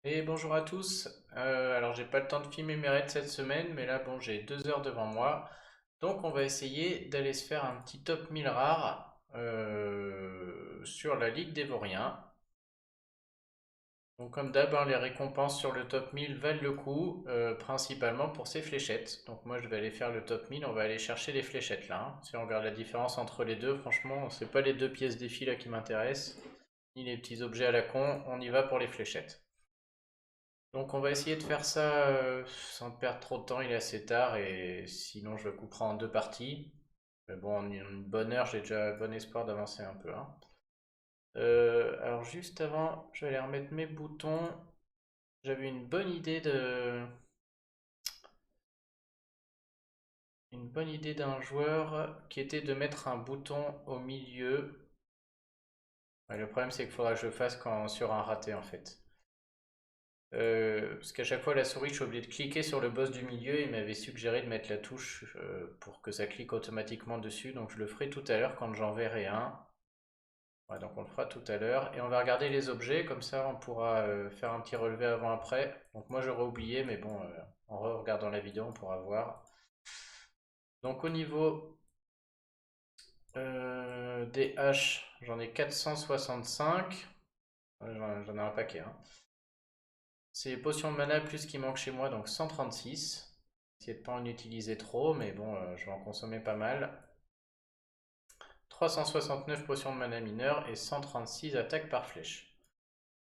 Et bonjour à tous. Alors j'ai pas le temps de filmer mes raids cette semaine, mais là bon j'ai 2 heures devant moi. Donc on va essayer d'aller se faire un petit top 1000 rare sur la Ligue des Vauriens. Donc comme d'hab, hein, les récompenses sur le top 1000 valent le coup, principalement pour ces fléchettes. Donc moi je vais aller faire le top 1000, on va aller chercher les fléchettes là, hein. Si on regarde la différence entre les deux, franchement c'est pas les deux pièces défi là qui m'intéressent, ni les petits objets à la con, on y va pour les fléchettes. Donc on va essayer de faire ça sans perdre trop de temps, il est assez tard et sinon je le couperai en deux parties. Mais bon, en une bonne heure, j'ai déjà bon espoir d'avancer un peu, hein. Alors juste avant, je vais aller remettre mes boutons. J'avais une bonne idée d'un joueur qui était de mettre un bouton au milieu. Ouais, le problème c'est qu'il faudra que je le fasse sur un raté en fait. Parce qu'à chaque fois, la souris, je suis obligé de cliquer sur le boss du milieu. Il m'avait suggéré de mettre la touche pour que ça clique automatiquement dessus. Donc je le ferai tout à l'heure quand j'en verrai un. Ouais, donc on le fera tout à l'heure. Et on va regarder les objets, comme ça on pourra faire un petit relevé avant-après. Donc moi j'aurais oublié, mais bon, en regardant la vidéo, on pourra voir. Donc au niveau des haches, j'en ai 465. Ouais, j'en ai un paquet, hein. C'est potions de mana plus qui manque chez moi, donc 136. Essayer de pas en utiliser trop, mais bon, je vais en consommer pas mal. 369 potions de mana mineure et 136 attaques par flèche.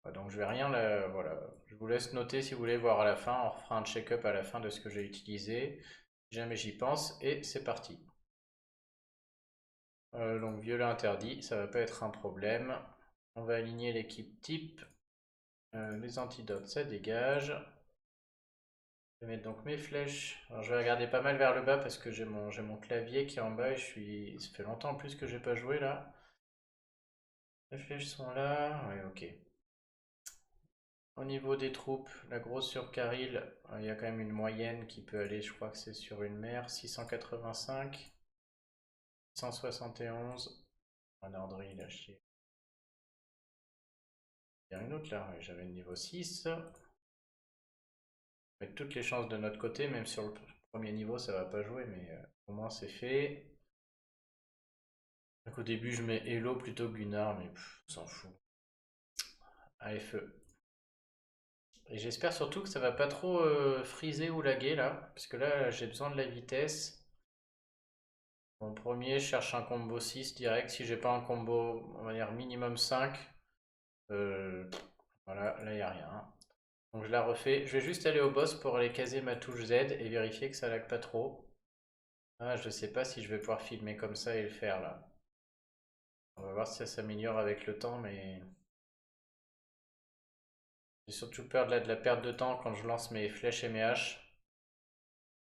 Ouais, donc je vais rien voilà. Je vous laisse noter si vous voulez voir à la fin. On refera un check-up à la fin de ce que j'ai utilisé. Si jamais j'y pense. Et c'est parti. Donc violet interdit, ça va pas être un problème. On va aligner l'équipe type. Les antidotes, ça dégage. Je vais mettre donc mes flèches. Alors je vais regarder pas mal vers le bas parce que j'ai mon clavier qui est en bas et ça fait longtemps en plus que j'ai pas joué là. Les flèches sont là. Ouais, ok. Au niveau des troupes, la grosse sur Karil, il y a quand même une moyenne qui peut aller, je crois que c'est sur une mer, 685, 171. Un André, il a chier. Il y a une autre là, ouais, j'avais le niveau 6. Avec toutes les chances de notre côté, même sur le premier niveau, ça va pas jouer, mais au moins c'est fait. Donc au début, je mets Elo plutôt que Gunnar, mais on s'en fout. Allez, feu. Et j'espère surtout que ça va pas trop freezer ou laguer là, parce que là, j'ai besoin de la vitesse. En premier, je cherche un combo 6 direct. Si j'ai pas un combo, on va dire minimum 5, euh, voilà, là il n'y a rien. Donc je la refais. Je vais juste aller au boss pour aller caser ma touche Z et vérifier que ça lag pas trop. Ah, je sais pas si je vais pouvoir filmer comme ça et le faire là. On va voir si ça s'améliore avec le temps, mais j'ai surtout peur de la perte de temps quand je lance mes flèches et mes haches.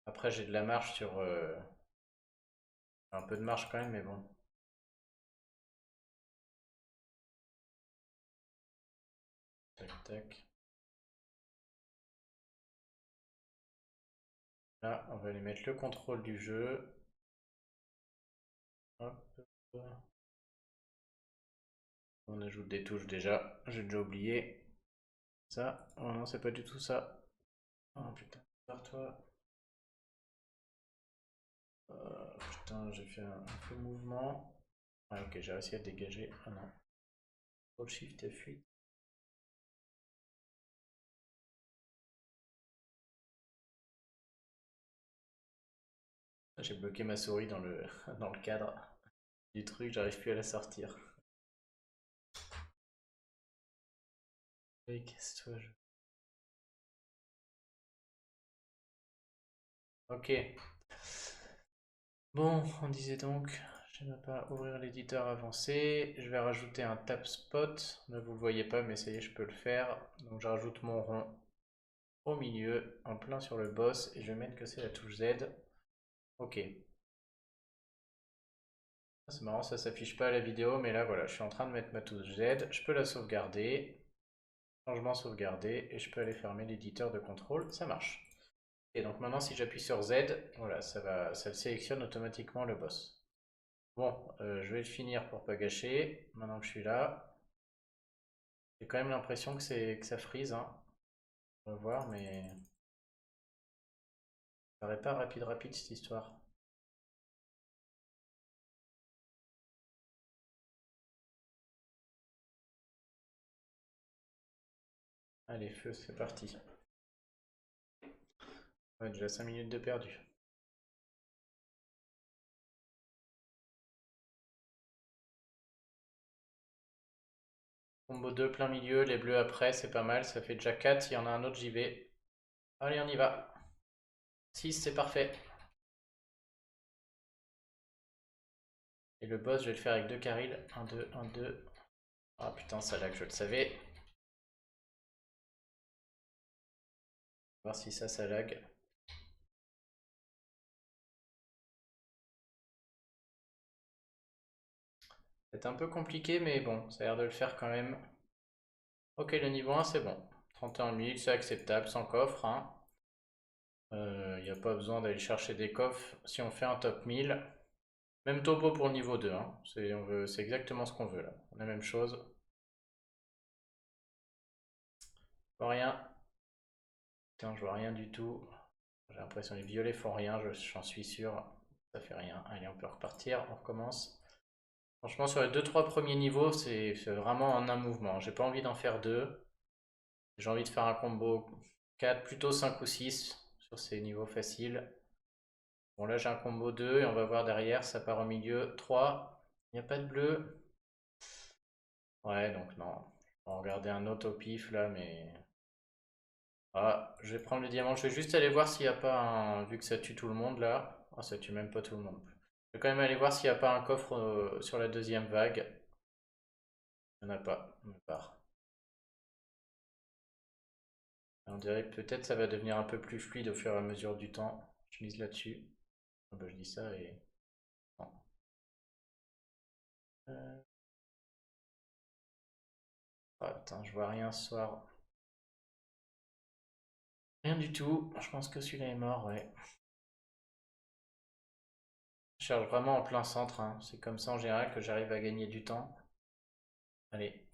Après, j'ai de la marge sur. Un peu de marge quand même, mais bon. Tac, tac. Là, on va aller mettre le contrôle du jeu. Hop. On ajoute des touches déjà. J'ai déjà oublié. Ça. Oh non, c'est pas du tout ça. Oh putain, par toi. Putain, j'ai fait un faux mouvement. Ah, ok, j'ai réussi à le dégager. Ah non. Control Shift F8. J'ai bloqué ma souris dans le, dans le cadre du truc, j'arrive plus à la sortir. Allez, casse-toi. Ok. Bon, on disait donc, je ne vais pas ouvrir l'éditeur avancé. Je vais rajouter un tap spot. Ne vous le voyez pas, mais ça y est, je peux le faire. Donc je rajoute mon rond au milieu, en plein sur le boss, et je vais mettre que c'est la touche Z. Ok. C'est marrant, ça s'affiche pas à la vidéo, mais là voilà, je suis en train de mettre ma touche Z. Je peux la sauvegarder. Changement sauvegardé, et je peux aller fermer l'éditeur de contrôle. Ça marche. Et donc maintenant, si j'appuie sur Z, voilà, ça sélectionne automatiquement le boss. Bon, je vais le finir pour pas gâcher. Maintenant que je suis là, j'ai quand même l'impression que ça freeze, hein. On va voir, mais ça paraît pas rapide cette histoire. Allez, feu, c'est parti. Ouais, déjà 5 minutes de perdu. Combo 2 plein milieu, les bleus après, c'est pas mal, ça fait déjà 4. S'il y en a un autre, j'y vais. Allez, on y va. 6, c'est parfait. Et le boss, je vais le faire avec 2 carils. 1, 2, 1, 2. Ah putain, ça lag, je le savais. Voir si ça lag. C'est un peu compliqué, mais bon, ça a l'air de le faire quand même. Ok, le niveau 1, c'est bon. 31 000, c'est acceptable, sans coffre, hein. Il n'y a pas besoin d'aller chercher des coffres si on fait un top 1000. Même topo pour le niveau 2, hein. C'est exactement ce qu'on veut là. La même chose. Je vois rien. Putain, je vois rien du tout. J'ai l'impression que les violets font rien, j'en suis sûr. Ça fait rien. Allez, on peut repartir, on recommence. Franchement, sur les deux trois premiers niveaux, c'est vraiment en un mouvement. J'ai pas envie d'en faire deux. J'ai envie de faire un combo 4, plutôt 5 ou 6 sur ces niveaux faciles. Bon, là j'ai un combo 2 et on va voir derrière, ça part au milieu. 3, il n'y a pas de bleu. Ouais, donc non. On va regarder un autre au pif là, mais. Ah, je vais prendre le diamant. Je vais juste aller voir s'il n'y a pas un. Vu que ça tue tout le monde là. Ah, ça tue même pas tout le monde. Je vais quand même aller voir s'il n'y a pas un coffre sur la deuxième vague. Il n'y en a pas. On part. On dirait que peut-être ça va devenir un peu plus fluide au fur et à mesure du temps. Je mise là-dessus. Ah bah, je dis ça et. Non. Euh, Ah putain, je vois rien ce soir. Rien du tout. Je pense que celui-là est mort, ouais. Je cherche vraiment en plein centre, hein. C'est comme ça en général que j'arrive à gagner du temps. Allez.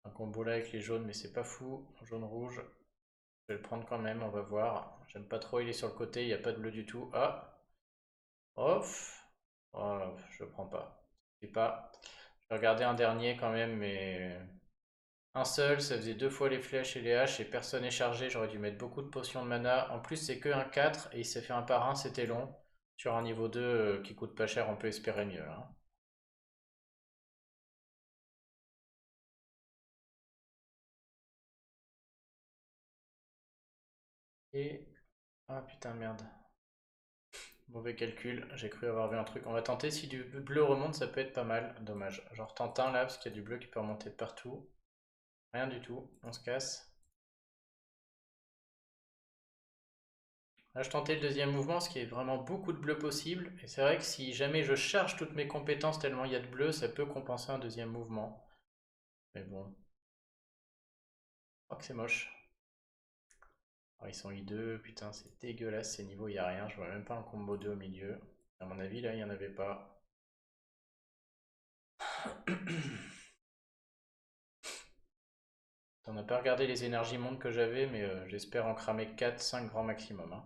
Un combo là avec les jaunes, mais c'est pas fou. Jaune-rouge. Je vais le prendre quand même, on va voir. J'aime pas trop, il est sur le côté, il n'y a pas de bleu du tout. Ah! Off! Oh, je prends pas. Je sais pas. Je vais regarder un dernier quand même, mais. Un seul, ça faisait deux fois les flèches et les haches et personne n'est chargé. J'aurais dû mettre beaucoup de potions de mana. En plus, c'est que un 4 et il s'est fait un par un, c'était long. Sur un niveau 2 qui coûte pas cher, on peut espérer mieux, hein. Et. Ah putain, merde. Mauvais calcul, j'ai cru avoir vu un truc. On va tenter, si du bleu remonte, ça peut être pas mal. Dommage. Genre tente un là, parce qu'il y a du bleu qui peut remonter de partout. Rien du tout, on se casse. Là, je tentais le deuxième mouvement, parce qu'il y a vraiment beaucoup de bleu possible. Et c'est vrai que si jamais je charge toutes mes compétences tellement il y a de bleu, ça peut compenser un deuxième mouvement. Mais bon, je crois que c'est moche. Alors, ils sont hideux, putain, c'est dégueulasse ces niveaux, il n'y a rien. Je vois même pas un combo 2 au milieu. À mon avis, là, il n'y en avait pas. On n'a pas regardé les énergies mondes que j'avais, mais j'espère en cramer 4-5 grands maximum, hein.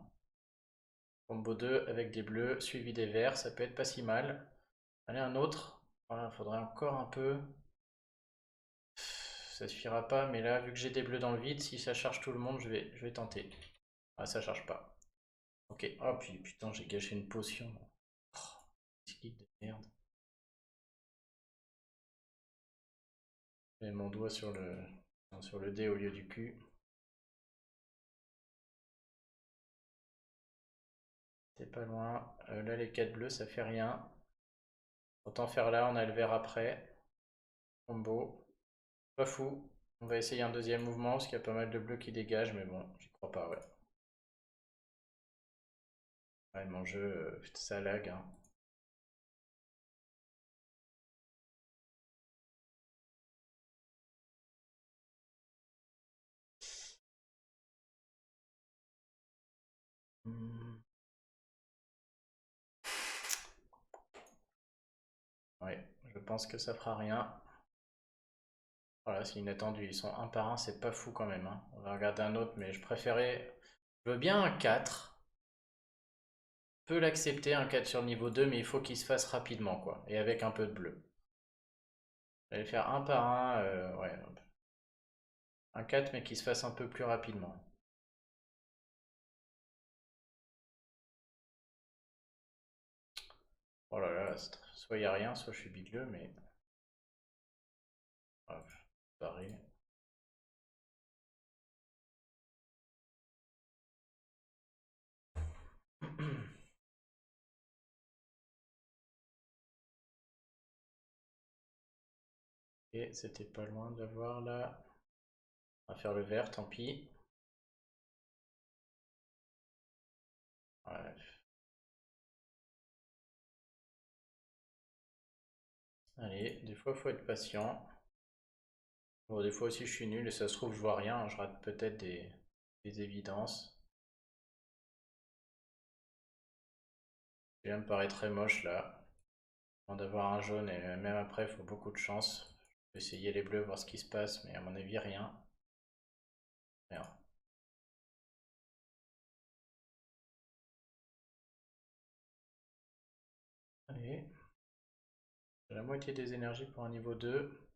Combo 2 avec des bleus, suivi des verts, ça peut être pas si mal. Allez, un autre. Voilà, faudrait encore un peu. Ça suffira pas, mais là, vu que j'ai des bleus dans le vide, si ça charge tout le monde, je vais tenter. Ah, ça charge pas. Ok. Oh, puis putain, j'ai gâché une potion. Oh, clic de merde. J'ai mon doigt sur le dé au lieu du cul. C'est pas loin. Là, les 4 bleus, ça fait rien. Autant faire là, on a le vert après. Combo. Pas fou. On va essayer un deuxième mouvement parce qu'il y a pas mal de bleus qui dégagent, mais bon, j'y crois pas, ouais. Ouais, mon jeu, putain, ça lag, hein. Hmm. Ouais, je pense que ça fera rien. Voilà, c'est inattendu. Ils sont un par un, c'est pas fou quand même, hein. On va regarder un autre, mais je préférais. Je veux bien un 4. Je peux l'accepter, un 4 sur le niveau 2, mais il faut qu'il se fasse rapidement, quoi. Et avec un peu de bleu. Je vais faire un par un, ouais. Un 4, mais qui se fasse un peu plus rapidement. Oh là là, soit il n'y a rien, soit je suis bigleux, mais. Hop, pareil. Et c'était pas loin d'avoir là. On va faire le vert, tant pis. Ouais. Allez, des fois faut être patient. Bon, des fois aussi je suis nul et ça se trouve je vois rien, hein. Je rate peut-être des évidences. Celui-là me paraît très moche là. Avant d'avoir un jaune et même après il faut beaucoup de chance. Je vais essayer les bleus, voir ce qui se passe, mais à mon avis rien. Rien. Allez, j'ai la moitié des énergies pour un niveau 2.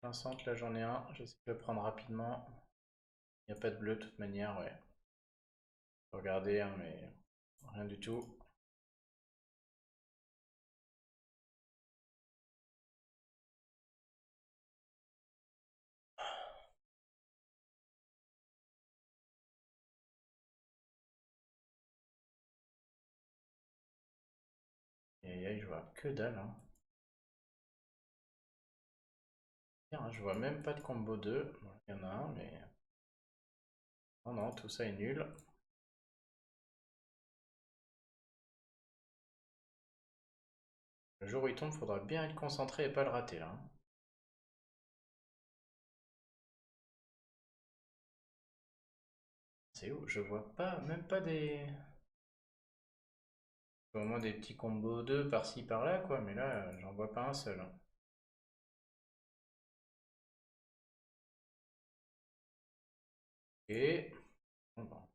Plein centre, là j'en ai un, j'essaie de le prendre rapidement. Il n'y a pas de bleu de toute manière, ouais. Regardez, hein, mais rien du tout. Et je vois que dalle, hein. Tiens, je vois même pas de combo 2. Bon, il y en a un, mais. Non, non, tout ça est nul. Le jour où il tombe, faudra bien être concentré et pas le rater là, hein. C'est où? Je vois pas, même pas des. Au moins des petits combos 2 par-ci par-là, quoi, mais là, j'en vois pas un seul, hein. Et. Bon, bon. En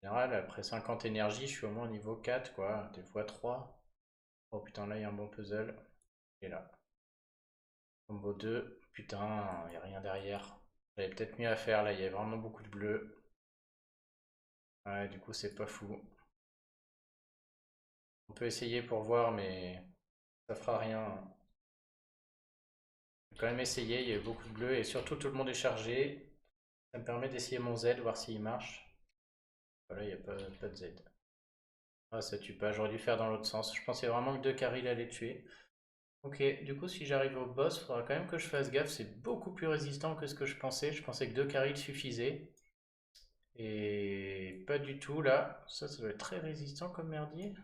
général, après 50 énergies, je suis au moins au niveau 4, quoi, des fois 3. Oh putain, là, il y a un bon puzzle. Et là. Combo 2. Putain, il n'y a rien derrière. J'avais peut-être mieux à faire, là, il y a vraiment beaucoup de bleu. Ouais, du coup, c'est pas fou. On peut essayer pour voir, mais ça fera rien. J'ai quand même essayé, il y a eu beaucoup de bleu et surtout tout le monde est chargé. Ça me permet d'essayer mon Z, voir s'il marche. Voilà, il n'y a pas de Z. Ah, ça tue pas, j'aurais dû faire dans l'autre sens. Je pensais vraiment que deux carrés allaient tuer. Ok, du coup, si j'arrive au boss, il faudra quand même que je fasse gaffe. C'est beaucoup plus résistant que ce que je pensais. Je pensais que deux carrés suffisait. Et pas du tout là. Ça doit être très résistant comme merdier.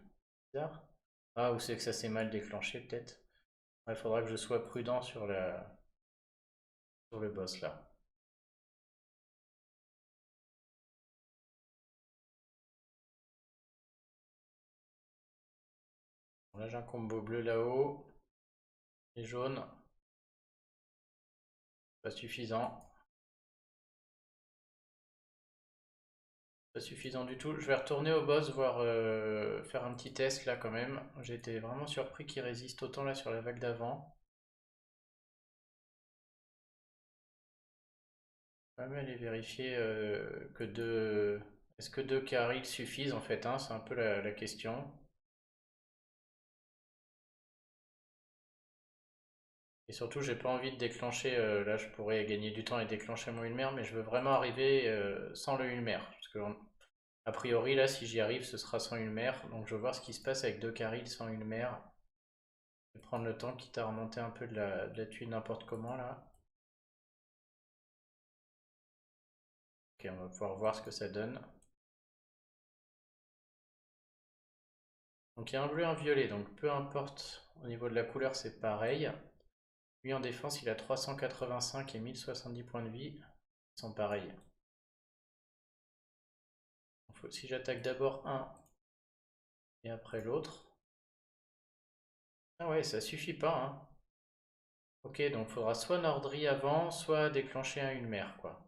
Bizarre. Ah, ou c'est que ça s'est mal déclenché peut-être. Il faudra que je sois prudent sur le boss là. Bon, là j'ai un combo bleu là-haut et jaune. Pas suffisant. Pas suffisant du tout. Je vais retourner au boss, voir faire un petit test là quand même. J'ai été vraiment surpris qu'il résiste autant là sur la vague d'avant. Je vais même aller vérifier que deux. Est-ce que deux carrils suffisent en fait, hein, c'est un peu la question. Et surtout, j'ai pas envie de déclencher. Là, je pourrais gagner du temps et déclencher mon Ulmer, mais je veux vraiment arriver sans le Ulmer. Parce que, a priori, là, si j'y arrive, ce sera sans Ulmer. Donc, je veux voir ce qui se passe avec deux carrils sans Ulmer. Je vais prendre le temps, quitte à remonter un peu de la tuile n'importe comment là. Ok, on va pouvoir voir ce que ça donne. Donc, il y a un bleu et un violet, donc peu importe. Au niveau de la couleur, c'est pareil. Lui, en défense, il a 385 et 1070 points de vie. Ils sont pareils. Si j'attaque d'abord un et après l'autre. Ah ouais, ça suffit pas, hein. Ok, donc faudra soit Nordri avant, soit déclencher un Ulmer, quoi.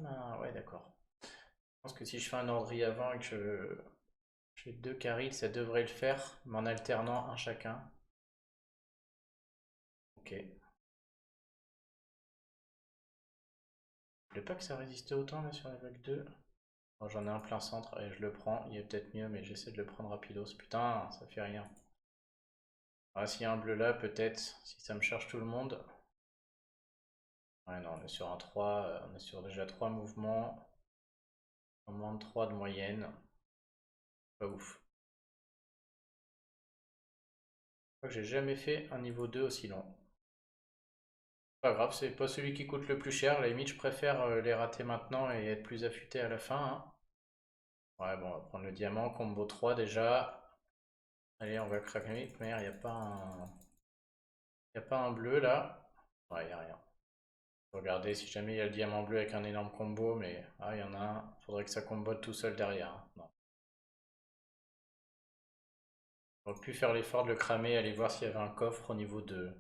Ah, ouais, d'accord. Je pense que si je fais un Nordri avant et que je fais deux Carils, ça devrait le faire, mais en alternant un chacun. Ok. Je voulais pas que ça résistait autant là sur la vague 2. Bon, j'en ai un plein centre et je le prends. Il est peut-être mieux, mais j'essaie de le prendre rapidos. Putain, ça fait rien. Ah, s'il y a un bleu là, peut-être, si ça me charge tout le monde. Ouais, non, on est sur un 3, on est sur déjà 3 mouvements. En moins de 3 de moyenne. Pas ouf. Je crois que j'ai jamais fait un niveau 2 aussi long. Pas grave, c'est pas celui qui coûte le plus cher. À la limite, je préfère les rater maintenant et être plus affûté à la fin, hein. Ouais, bon, on va prendre le diamant, combo 3 déjà. Allez, on va craquer. Merde, y a pas un bleu là. Ouais, y a rien. Regardez si jamais il y a le diamant bleu avec un énorme combo, mais ah, il y en a un. Faudrait que ça combote tout seul derrière, hein. Non. J'aurais pu faire l'effort de le cramer, aller voir s'il y avait un coffre au niveau de.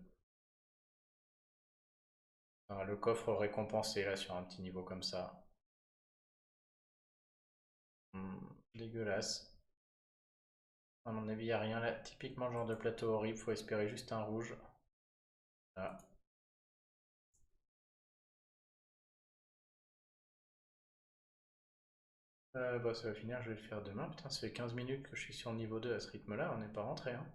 Enfin, le coffre récompensé là sur un petit niveau comme ça. Dégueulasse. À mon avis, il n'y a rien là. Typiquement le genre de plateau horrible, faut espérer juste un rouge. Ah. Bah, ça va finir, je vais le faire demain. Putain, ça fait 15 minutes que je suis sur niveau 2 à ce rythme-là, on n'est pas rentré, hein.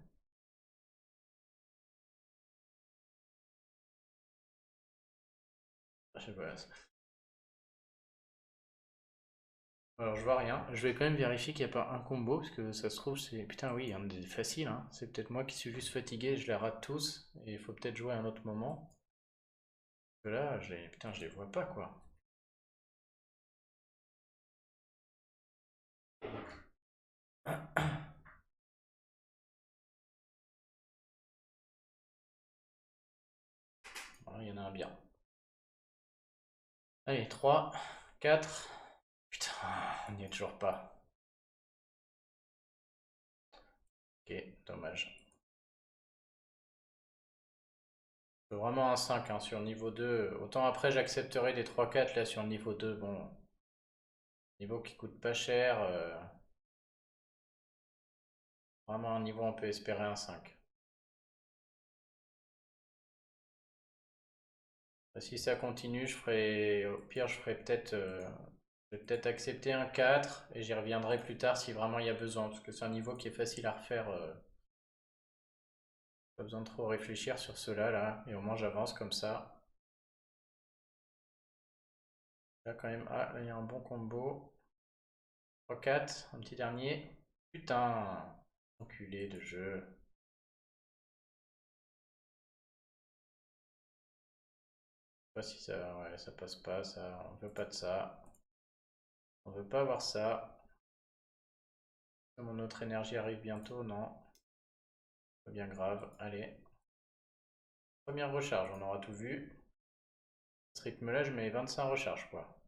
Je sais pas. Alors je vois rien. Je vais quand même vérifier qu'il n'y a pas un combo, parce que ça se trouve, c'est. Putain, oui, il y en a des faciles, hein. C'est peut-être moi qui suis juste fatigué, je les rate tous, et il faut peut-être jouer à un autre moment. Parce que là, putain, je les vois pas, quoi. Voilà, il y en a un bien. Allez, 3, 4. Putain, on n'y est toujours pas. Ok, dommage. Vraiment un 5 hein, sur le niveau 2. Autant après j'accepterai des 3-4 là sur le niveau 2. Bon, niveau qui coûte pas cher. Vraiment un niveau on peut espérer un 5. Si ça continue, au pire je ferai peut-être je vais peut-être accepter un 4 et j'y reviendrai plus tard si vraiment il y a besoin. Parce que c'est un niveau qui est facile à refaire. Pas besoin de trop réfléchir sur cela là. Et au moins j'avance comme ça. Là quand même, ah là il y a un bon combo. 3-4, un petit dernier. Putain, enculé de jeu. Pas si ça, ouais, ça passe pas, ça, on veut pas de ça. On veut pas avoir ça. Mon autre énergie arrive bientôt, non. Pas bien grave, allez. Première recharge, on aura tout vu. À ce rythme-là, je mets 25 recharges, quoi.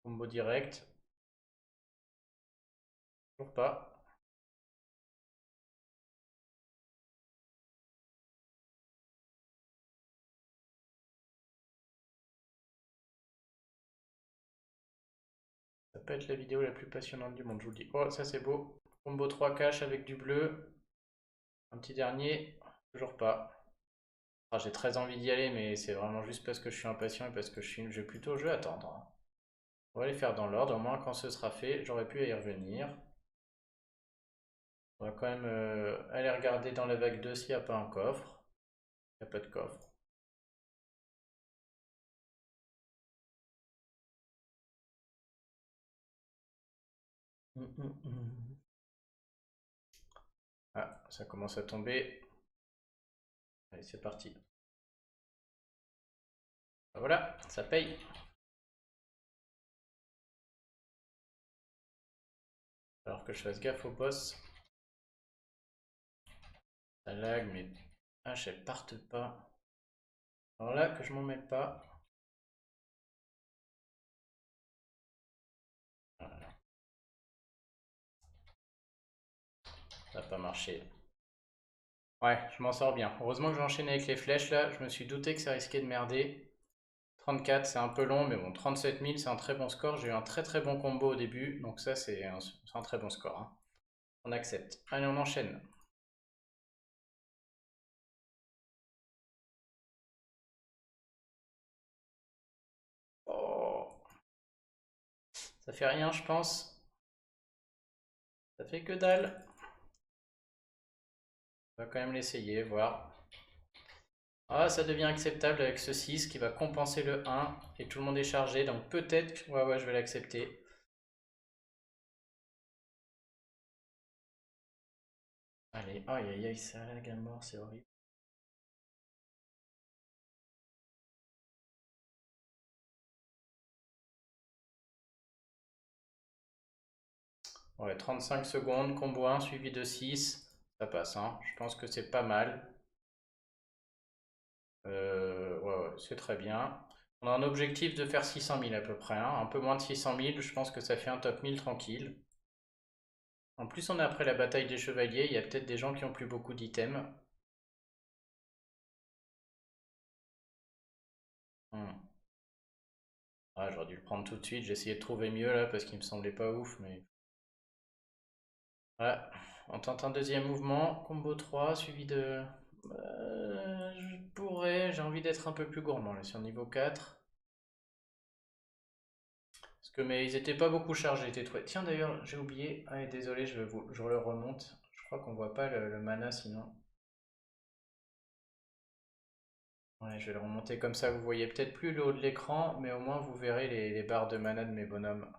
Combo direct. Toujours pas. Ça peut être la vidéo la plus passionnante du monde, je vous le dis. Oh, ça c'est beau. Combo 3 cash avec du bleu. Un petit dernier. Toujours pas. Ah, j'ai très envie d'y aller, mais c'est vraiment juste parce que je suis impatient et parce que je vais plutôt attendre, hein. On va les faire dans l'ordre, au moins quand ce sera fait, j'aurai pu y revenir. On va quand même aller regarder dans la vague 2 s'il n'y a pas un coffre. Il n'y a pas de coffre. Ah, ça commence à tomber. Allez, c'est parti. Ah, voilà, ça paye. Alors que je fasse gaffe au boss. Ça lag, mais H, elles partent pas. Alors là, que je m'en mets pas. Voilà. Ça n'a pas marché. Ouais, je m'en sors bien. Heureusement que j'ai enchaîné avec les flèches là. Je me suis douté que ça risquait de merder. 34, c'est un peu long, mais bon, 37 000, c'est un très bon score. J'ai eu un très très bon combo au début, donc ça, c'est un très bon score, hein. On accepte. Allez, on enchaîne. Oh, ça fait rien, je pense. Ça fait que dalle. On va quand même l'essayer, voir. Ah, ça devient acceptable avec ce 6 qui va compenser le 1 et tout le monde est chargé, donc peut-être, ouais, ouais, je vais l'accepter. Allez, aïe aïe aïe, ça la gamme mort, c'est horrible. Ouais, 35 secondes, combo 1 suivi de 6, ça passe, hein. Je pense que c'est pas mal. Ouais, ouais, c'est très bien. On a un objectif de faire 600 000 à peu près, hein. Un peu moins de 600 000, je pense que ça fait un top 1000 tranquille. En plus, on est après la bataille des chevaliers, il y a peut-être des gens qui ont plus beaucoup d'items. Hmm. Ah, j'aurais dû le prendre tout de suite, j'ai essayé de trouver mieux là parce qu'il me semblait pas ouf, mais... Ouais, on tente un deuxième mouvement, combo 3 suivi de... je pourrais, j'ai envie d'être un peu plus gourmand là sur niveau 4. Parce que mais ils étaient pas beaucoup chargés, tes trucs. Tiens d'ailleurs, j'ai oublié. Ah, désolé, je le remonte. Je crois qu'on voit pas le mana sinon. Ouais, je vais le remonter comme ça, vous voyez peut-être plus le haut de l'écran, mais au moins vous verrez les barres de mana de mes bonhommes.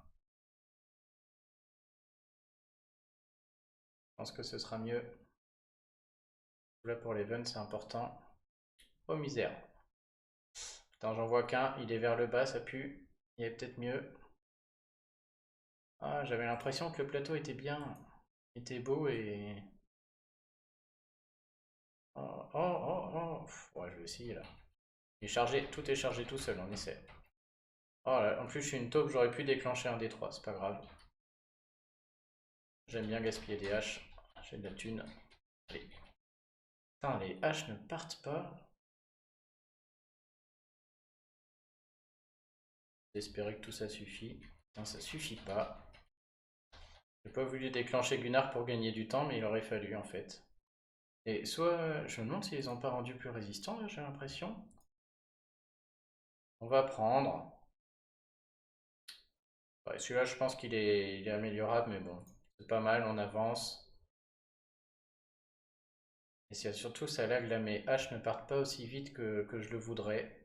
Je pense que ce sera mieux. Là pour l'event, c'est important. Oh misère. Attends, j'en vois qu'un, il est vers le bas, ça pue. Il y a peut-être mieux. Ah, j'avais l'impression que le plateau était bien, était beau et... Oh, oh, oh, oh. Ouais, je vais essayer là. Il est chargé, tout est chargé tout seul, on essaie. Oh là, en plus je suis une taupe, j'aurais pu déclencher un D3, c'est pas grave. J'aime bien gaspiller des haches, j'ai de la thune. Allez. Putain, les haches ne partent pas. J'espérais que tout ça suffit. Non, ça suffit pas. J'ai pas voulu déclencher Gunnar pour gagner du temps, mais il aurait fallu en fait. Et soit, je me demande s'ils ont pas rendu plus résistants là, j'ai l'impression. On va prendre. Ouais, celui-là, je pense qu'il est améliorable, mais bon, c'est pas mal, on avance. Et c'est surtout ça lag là, mes haches ne partent pas aussi vite que je le voudrais.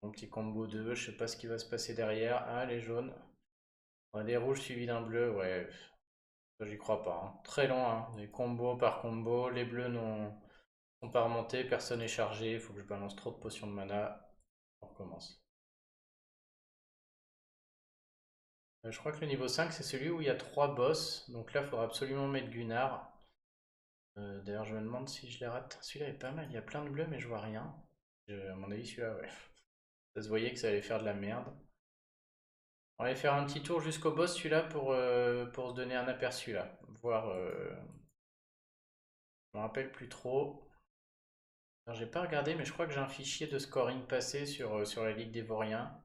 Mon petit combo 2, je sais pas ce qui va se passer derrière. Ah, les jaunes. Ouais, des rouges suivis d'un bleu, ouais. Ça, j'y crois pas, hein. Très long, hein. Des combos par combo. Les bleus sont pas remontés, personne n'est chargé. Il faut que je balance trop de potions de mana. On recommence. Je crois que le niveau 5, c'est celui où il y a 3 boss. Donc là, il faudra absolument mettre Gunnar. D'ailleurs, je me demande si je les rate. Celui-là est pas mal. Il y a plein de bleus, mais je vois rien. À mon avis, celui-là, ouais. Ça se voyait que ça allait faire de la merde. On va aller faire un petit tour jusqu'au boss, celui-là, pour se donner un aperçu, là. Voir... je me rappelle plus trop. Alors, j'ai pas regardé, mais je crois que j'ai un fichier de scoring passé sur la Ligue des Vauriens.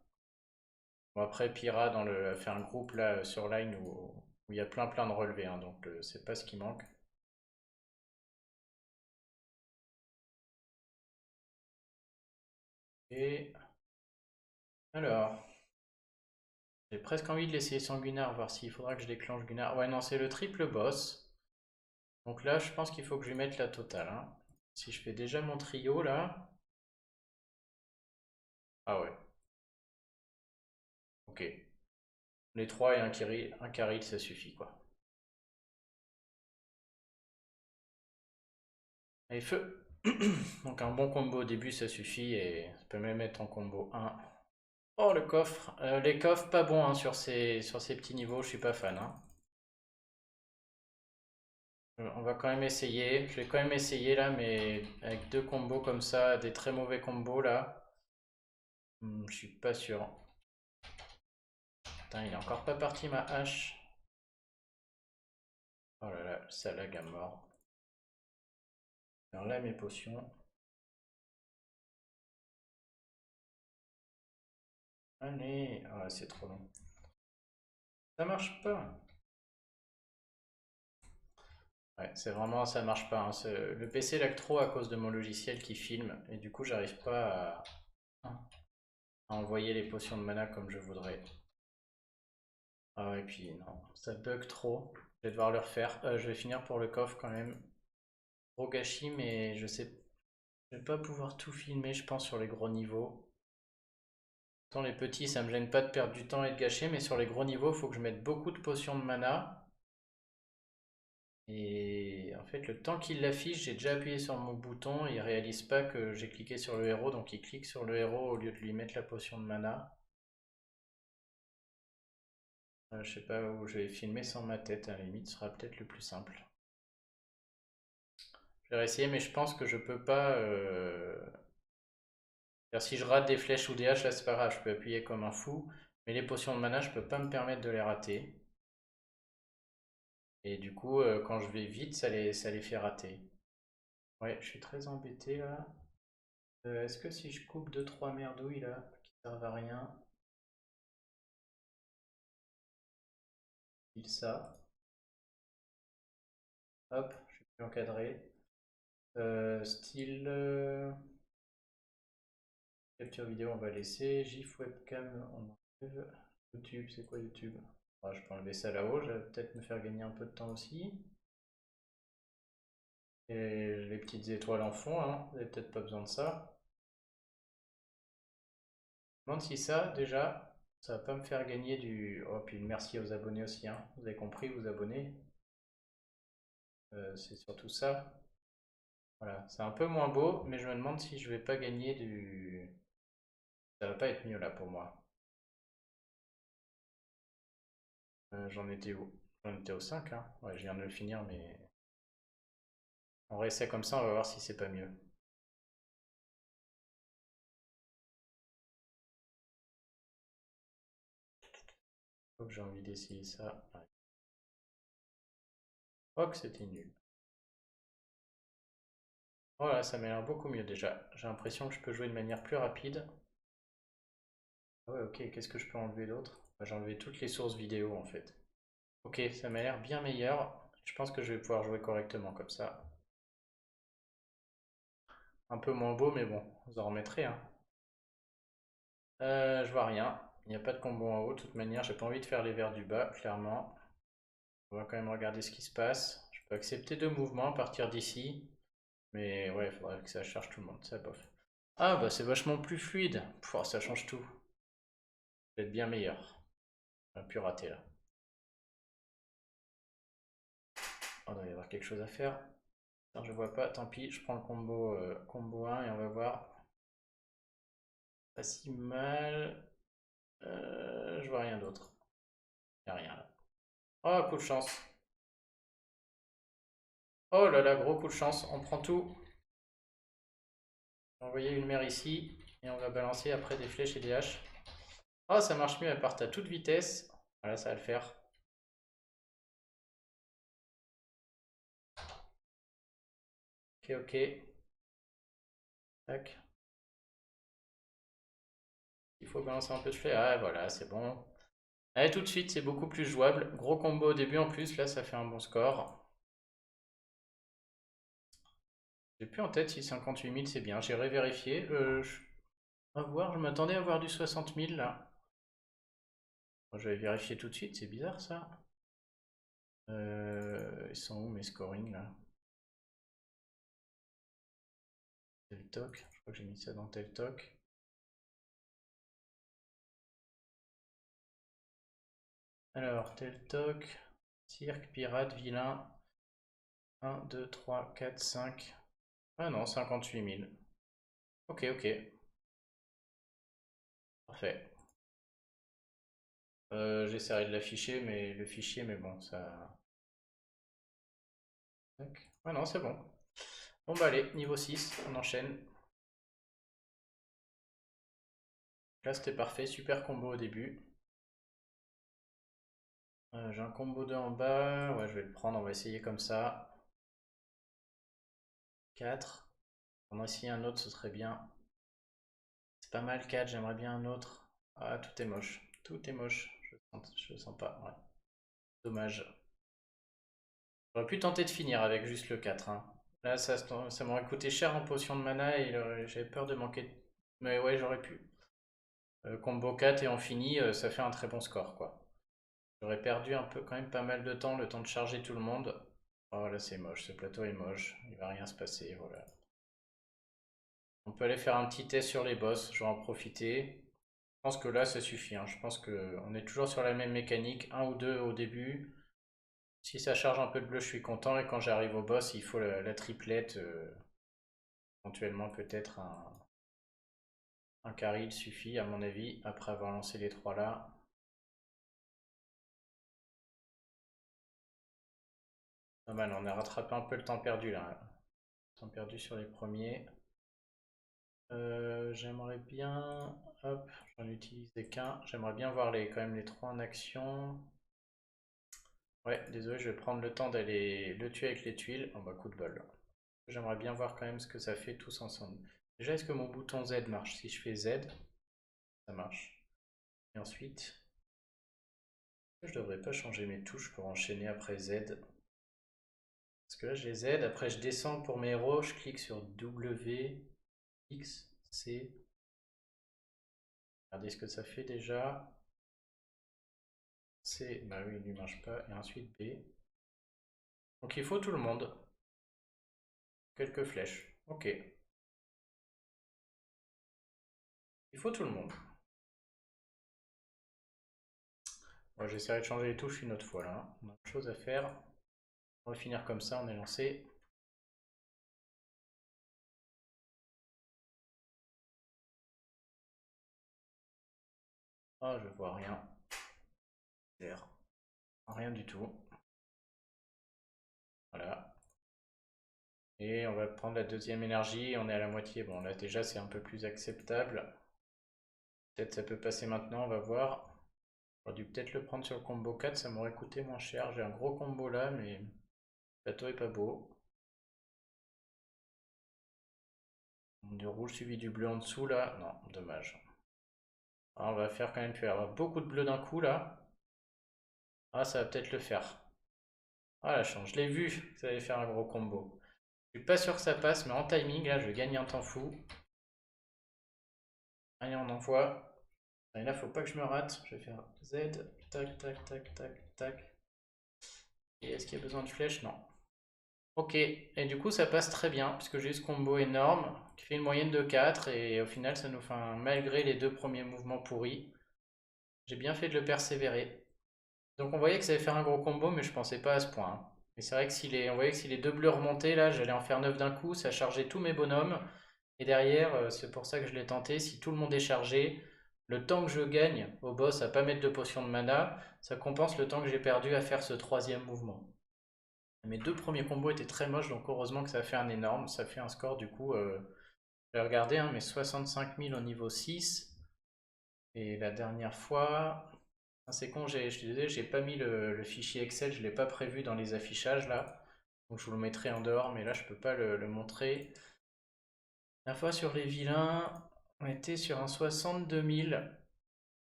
Bon, après, Pira a fait un groupe, là, sur Line, où il y a plein de relevés, hein, donc c'est pas ce qui manque. Et... Alors... J'ai presque envie de l'essayer sans Gunnar, voir s'il faudra que je déclenche Gunnar. Ouais, non, c'est le triple boss. Donc là, je pense qu'il faut que je lui mette la totale, hein. Si je fais déjà mon trio, là... Ah ouais, ok. Les trois et un Karil, ça suffit, quoi. Allez, feu. Donc un bon combo au début, ça suffit, et ça peut même être en combo 1. Oh, le coffre. Les coffres, pas bons, hein, sur ces petits niveaux, je suis pas fan, hein. On va quand même essayer. Je vais quand même essayer, là, mais avec deux combos comme ça, des très mauvais combos, là. Je suis pas sûr. Putain, il est encore pas parti ma hache. Oh là là, ça lag à mort. Alors là, mes potions. Allez, ah, c'est trop long. Ça marche pas. Ouais, c'est vraiment, ça marche pas, hein. Le PC lag trop à cause de mon logiciel qui filme et du coup, j'arrive pas à envoyer les potions de mana comme je voudrais. Ah, et puis non, ça bug trop. Je vais devoir le refaire. Je vais finir pour le coffre quand même. Gros gâchis, mais je sais, je vais pas pouvoir tout filmer, je pense, sur les gros niveaux. Dans les petits, ça me gêne pas de perdre du temps et de gâcher, mais sur les gros niveaux, il faut que je mette beaucoup de potions de mana. Et en fait, le temps qu'il l'affiche, j'ai déjà appuyé sur mon bouton, et il réalise pas que j'ai cliqué sur le héros, donc il clique sur le héros au lieu de lui mettre la potion de mana. Je sais pas où je vais filmer sans ma tête, à la limite, ce sera peut-être le plus simple. Je vais essayer, mais je pense que je peux pas. Si je rate des flèches ou des haches, là c'est pas grave, je peux appuyer comme un fou. Mais les potions de mana, je peux pas me permettre de les rater. Et du coup, quand je vais vite, ça les fait rater. Ouais, je suis très embêté là. Est-ce que si je coupe 2-3 merdouilles là, qui servent à rien, il ça. Hop, je suis plus encadré. Style capture vidéo, on va laisser. GIF webcam, on enlève. YouTube, c'est quoi YouTube? Ouais, je peux enlever ça là-haut, je vais peut-être me faire gagner un peu de temps aussi. Et les petites étoiles en fond, hein, vous n'avez peut-être pas besoin de ça. Je me demande si ça, déjà, ça va pas me faire gagner du... Oh, puis merci aux abonnés aussi, hein. Vous avez compris, vous abonnez. C'est surtout ça. Voilà, c'est un peu moins beau, mais je me demande si je vais pas gagner du... Ça va pas être mieux là pour moi. J'en étais où? J'en étais au 5, hein. Ouais, je viens de le finir, mais... On réessaie comme ça, on va voir si c'est pas mieux. Faut que j'ai envie d'essayer ça. Ouais. Oh, que c'était nul. Voilà, ça m'a l'air beaucoup mieux déjà. J'ai l'impression que je peux jouer de manière plus rapide. Ah ouais, ok, qu'est-ce que je peux enlever d'autre? Bah, j'ai enlevé toutes les sources vidéo en fait. Ok, ça m'a l'air bien meilleur. Je pense que je vais pouvoir jouer correctement comme ça. Un peu moins beau, mais bon, vous en remettrez, hein. Je vois rien. Il n'y a pas de combo en haut. De toute manière, j'ai pas envie de faire les vers du bas, clairement. On va quand même regarder ce qui se passe. Je peux accepter 2 mouvements à partir d'ici. Mais ouais, il faudrait que ça charge tout le monde, ça bof. Ah bah c'est vachement plus fluide. Pouah, ça change tout. Ça va être bien meilleur. On a pu rater là. On doit y avoir quelque chose à faire. Non, je vois pas, tant pis, je prends le combo 1 et on va voir. Pas si mal. Je vois rien d'autre. Y a rien là. Oh, coup de chance. Oh là là, gros coup de chance. On prend tout. On va envoyer une mère ici. Et on va balancer après des flèches et des haches. Oh, ça marche mieux, elles partent à toute vitesse. Voilà, ça va le faire. Ok, ok. Tac. Il faut balancer un peu de flèche. Ah, voilà, c'est bon. Allez, tout de suite, c'est beaucoup plus jouable. Gros combo au début en plus. Là, ça fait un bon score. J'ai plus en tête si 58 000 c'est bien. J'irai vérifier. On va voir, je m'attendais à avoir du 60 000 là. Bon, je vais vérifier tout de suite, c'est bizarre ça. Ils sont où mes scorings là? Teltoc, je crois que j'ai mis ça dans Teltoc. Alors, Teltoc, cirque, pirate, vilain. 1, 2, 3, 4, 5. Ah non, 58 000. Ok, ok, parfait. J'essaierai de l'afficher, mais le fichier, mais bon, ça. Tac. Ah non, c'est bon. Bon bah allez, niveau 6, on enchaîne. Là c'était parfait, super combo au début. J'ai un combo 2 en bas. Ouais, je vais le prendre. On va essayer comme ça. 4. On va essayer un autre, ce serait bien. C'est pas mal 4, j'aimerais bien un autre. Ah, tout est moche. Tout est moche. Je sens pas. Ouais. Dommage. J'aurais pu tenter de finir avec juste le 4, hein. Là, ça m'aurait coûté cher en potion de mana et j'avais peur de manquer. Mais ouais, j'aurais pu. Combo 4 et on finit, ça fait un très bon score, quoi. J'aurais perdu un peu, quand même pas mal de temps, le temps de charger tout le monde. Oh là, c'est moche, ce plateau est moche. Il va rien se passer, voilà. On peut aller faire un petit test sur les boss, je vais en profiter. Je pense que là, ça suffit, hein. Je pense qu'on est toujours sur la même mécanique, un ou deux au début. Si ça charge un peu de bleu, je suis content. Et quand j'arrive au boss, il faut la triplette. Éventuellement, peut-être un carry, il suffit, à mon avis, après avoir lancé les trois là. Pas mal, on a rattrapé un peu le temps perdu là. Le temps perdu sur les premiers. J'aimerais bien. Hop, j'en utilisais qu'un. J'aimerais bien voir quand même les trois en action. Ouais, désolé, je vais prendre le temps d'aller le tuer avec les tuiles. Oh bah, coup de bol. J'aimerais bien voir quand même ce que ça fait tous ensemble. Déjà, est-ce que mon bouton Z marche? Si je fais Z, ça marche. Et ensuite, je devrais pas changer mes touches pour enchaîner après Z. Parce que là, j'ai Z. Après, je descends pour mes héros. Je clique sur W, X, C. Regardez ce que ça fait déjà. C, bah oui, il ne marche pas. Et ensuite B. Donc il faut tout le monde. Quelques flèches. Ok. Il faut tout le monde. Bon, j'essaierai de changer les touches une autre fois là, hein. On a autre chose à faire. On va finir comme ça, on est lancé. Ah, je vois rien. Clair. Rien du tout. Voilà. Et on va prendre la deuxième énergie. On est à la moitié. Bon, là déjà, c'est un peu plus acceptable. Peut-être ça peut passer maintenant, on va voir. J'aurais dû peut-être le prendre sur le combo 4, ça m'aurait coûté moins cher. J'ai un gros combo là, mais le plateau est pas beau. Du rouge suivi du bleu en dessous là. Non, dommage. Alors, on va faire quand même faire beaucoup de bleu d'un coup là. Ah, ça va peut-être le faire. Ah, la chance, je l'ai vu, ça allait faire un gros combo. Je suis pas sûr que ça passe, mais en timing là, je gagne un temps fou. Allez, on envoie. Et là, faut pas que je me rate. Je vais faire Z, tac, tac, tac, tac, tac. Et est-ce qu'il y a besoin de flèches? Non. Ok, et du coup ça passe très bien, puisque j'ai ce combo énorme, qui fait une moyenne de 4, et au final ça nous fait malgré les deux premiers mouvements pourris, j'ai bien fait de le persévérer. Donc on voyait que ça allait faire un gros combo, mais je pensais pas à ce point, hein. Et c'est vrai que on voyait que si les deux bleus remontaient, là j'allais en faire 9 d'un coup, ça chargeait tous mes bonhommes, et derrière, c'est pour ça que je l'ai tenté, si tout le monde est chargé, le temps que je gagne au boss à pas mettre de potion de mana, ça compense le temps que j'ai perdu à faire ce troisième mouvement. Mes deux premiers combos étaient très moches, donc heureusement que ça a fait un énorme. Ça fait un score du coup, j'ai regardé, hein, mais 65 000 au niveau 6. Et la dernière fois, ah, c'est con, je suis désolé, j'ai pas mis le fichier Excel, je l'ai pas prévu dans les affichages là. Donc je vous le mettrai en dehors, mais là je peux pas le montrer. La fois sur les vilains, on était sur un 62 000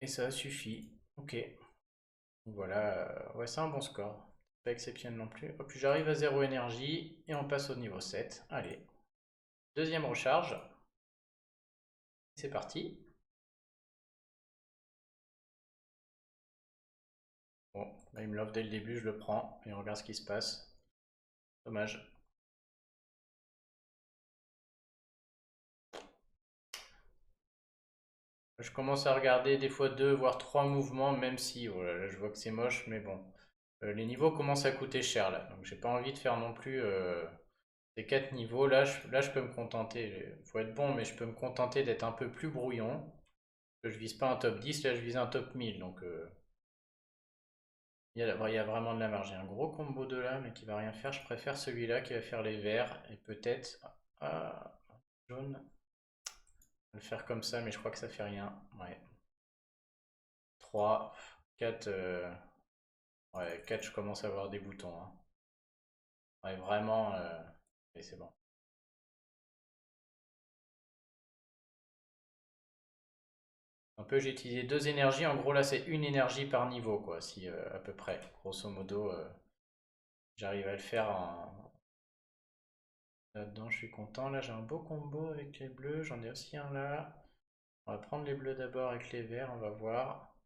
et ça a suffi. Ok. Donc voilà, ouais, c'est un bon score. Pas exceptionnel non plus. Hop, j'arrive à 0 énergie et on passe au niveau 7. Allez. Deuxième recharge. C'est parti. Bon, là, il me l'offre dès le début, je le prends et on regarde ce qui se passe. Dommage. Je commence à regarder des fois deux, voire trois mouvements, même si voilà, là, je vois que c'est moche, mais bon. Les niveaux commencent à coûter cher là, donc j'ai pas envie de faire non plus ces quatre niveaux. Là, je peux me contenter. Il faut être bon, mais je peux me contenter d'être un peu plus brouillon. Je vise pas un top 10, là je vise un top 1000, donc il y a vraiment de la marge. J'ai un gros combo de là, mais qui va rien faire. Je préfère celui-là qui va faire les verts et peut-être jaune. Je vais le faire comme ça, mais je crois que ça fait rien. Ouais. 3, 4. Ouais, 4, je commence à avoir des boutons, hein. Ouais, vraiment. Et c'est bon. Un peu, j'ai utilisé 2 énergies. En gros, là, c'est une énergie par niveau, quoi. Si, à peu près. Grosso modo, j'arrive à le faire là-dedans. Je suis content. Là, j'ai un beau combo avec les bleus. J'en ai aussi un là. On va prendre les bleus d'abord avec les verts. On va voir.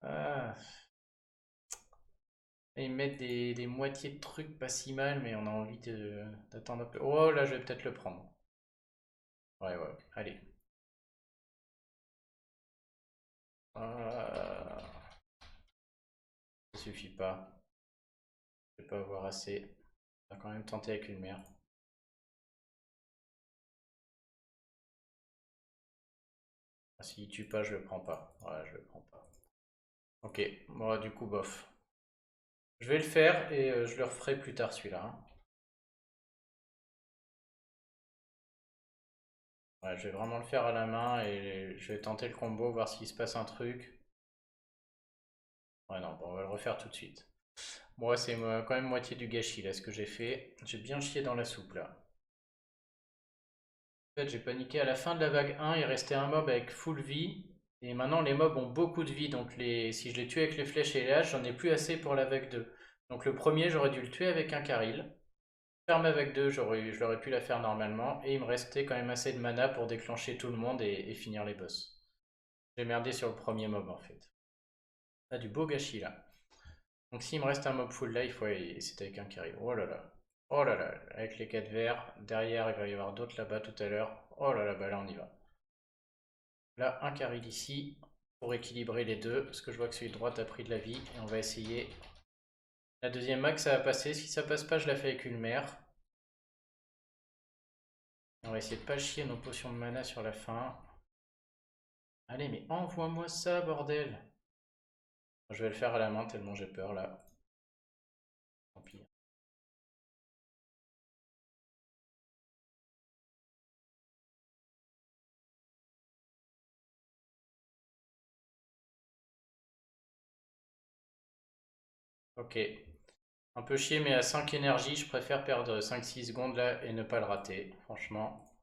Ah. Et ils mettent des moitiés de trucs pas si mal, mais on a envie d'attendre un peu. Oh, là, je vais peut-être le prendre. Ouais, ouais. Allez. Ah, ça suffit pas. Je vais pas avoir assez. On va quand même tenter avec une mère. Ah, s'il tue pas, je le prends pas. Ouais, je le prends pas. Ok, moi du coup, bof. Je vais le faire et je le referai plus tard celui-là, hein. Ouais, je vais vraiment le faire à la main et je vais tenter le combo, voir s'il se passe un truc. Ouais, non, bon, on va le refaire tout de suite. Moi, c'est quand même moitié du gâchis là, ce que j'ai fait. J'ai bien chié dans la soupe là. En fait, j'ai paniqué à la fin de la vague 1, il restait un mob avec full vie. Et maintenant, les mobs ont beaucoup de vie, donc si je les tue avec les flèches et les haches, j'en ai plus assez pour la vague 2. Donc le premier, j'aurais dû le tuer avec un caril. Ferme avec 2, je l'aurais pu la faire normalement. Et il me restait quand même assez de mana pour déclencher tout le monde et finir les boss. J'ai merdé sur le premier mob en fait. Ah, du beau gâchis là. Donc s'il me reste un mob full life, ouais, et c'était avec un carry. Oh là là. Oh là là. Avec les 4 verts. Derrière, il va y avoir d'autres là-bas tout à l'heure. Oh là là, bah là on y va. Là, un carry ici pour équilibrer les deux. Parce que je vois que celui de droite a pris de la vie. Et on va essayer. La deuxième max, ça va passer. Si ça passe pas, je la fais avec une mère. On va essayer de pas chier nos potions de mana sur la fin. Allez, mais envoie-moi ça, bordel! Je vais le faire à la main tellement j'ai peur là. Tant pis. Ok. Un peu chier, mais à 5 énergies, je préfère perdre 5-6 secondes là et ne pas le rater. Franchement,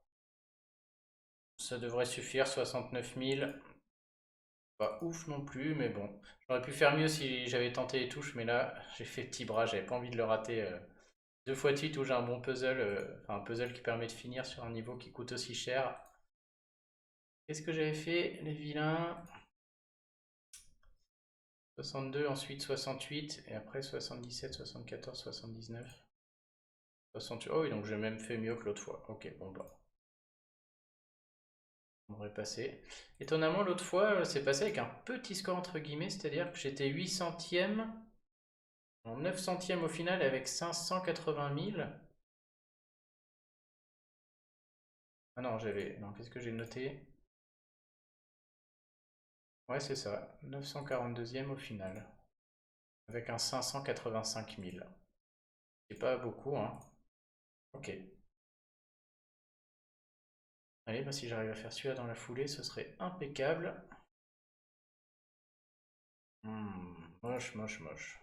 ça devrait suffire. 69 000. Pas ouf non plus, mais bon. J'aurais pu faire mieux si j'avais tenté les touches, mais là, j'ai fait petit bras. J'avais pas envie de le rater 2 fois de suite où j'ai un bon puzzle. Enfin, un puzzle qui permet de finir sur un niveau qui coûte aussi cher. Qu'est-ce que j'avais fait, les vilains? 62, ensuite 68, et après 77, 74, 79, 68. Oh oui, donc j'ai même fait mieux que l'autre fois. Ok, bon bah, on devrait passer. Étonnamment, l'autre fois, c'est passé avec un petit score entre guillemets, c'est-à-dire que j'étais 800e, en 900e au final avec 580 000. Ah non, j'avais. Non, qu'est-ce que j'ai noté? Ouais, c'est ça, 942e au final, avec un 585 000. C'est pas beaucoup, hein. Ok. Allez, bah si j'arrive à faire celui-là dans la foulée, ce serait impeccable. Moche, moche, moche.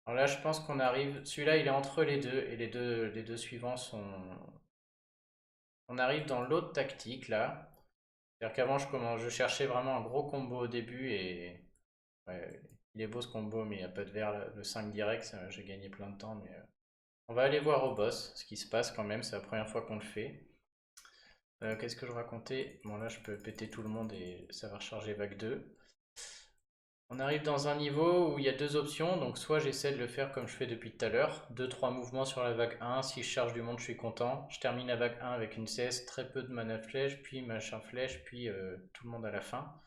Alors là, je pense qu'on arrive. Celui-là, il est entre les deux, et les deux suivants sont. On arrive dans l'autre tactique là. C'est-à-dire qu'avant, je cherchais vraiment un gros combo au début et. Ouais, il est beau ce combo, mais il n'y a pas de vert là. Le 5 direct, j'ai gagné plein de temps, mais. On va aller voir au boss ce qui se passe quand même, c'est la première fois qu'on le fait. Qu'est-ce que je racontais? Bon, là, je peux péter tout le monde et ça va recharger vague 2. On arrive dans un niveau où il y a deux options, donc soit j'essaie de le faire comme je fais depuis tout à l'heure, deux trois mouvements sur la vague 1, si je charge du monde je suis content, je termine la vague 1 avec une CS, très peu de mana flèche, puis machin flèche, puis tout le monde à la fin.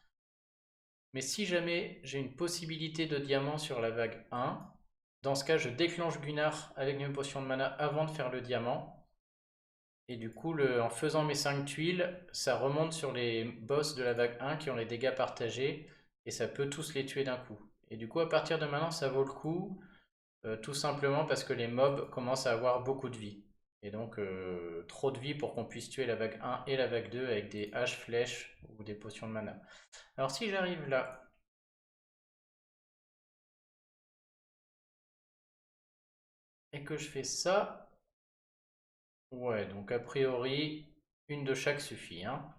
Mais si jamais j'ai une possibilité de diamant sur la vague 1, dans ce cas je déclenche Gunnar avec mes potions de mana avant de faire le diamant, et du coup en faisant mes 5 tuiles, ça remonte sur les boss de la vague 1 qui ont les dégâts partagés, et ça peut tous les tuer d'un coup. Et du coup, à partir de maintenant, ça vaut le coup, tout simplement parce que les mobs commencent à avoir beaucoup de vie. Et donc, trop de vie pour qu'on puisse tuer la vague 1 et la vague 2 avec des haches, flèches ou des potions de mana. Alors, si j'arrive là, et que je fais ça, ouais, donc a priori, une de chaque suffit, hein.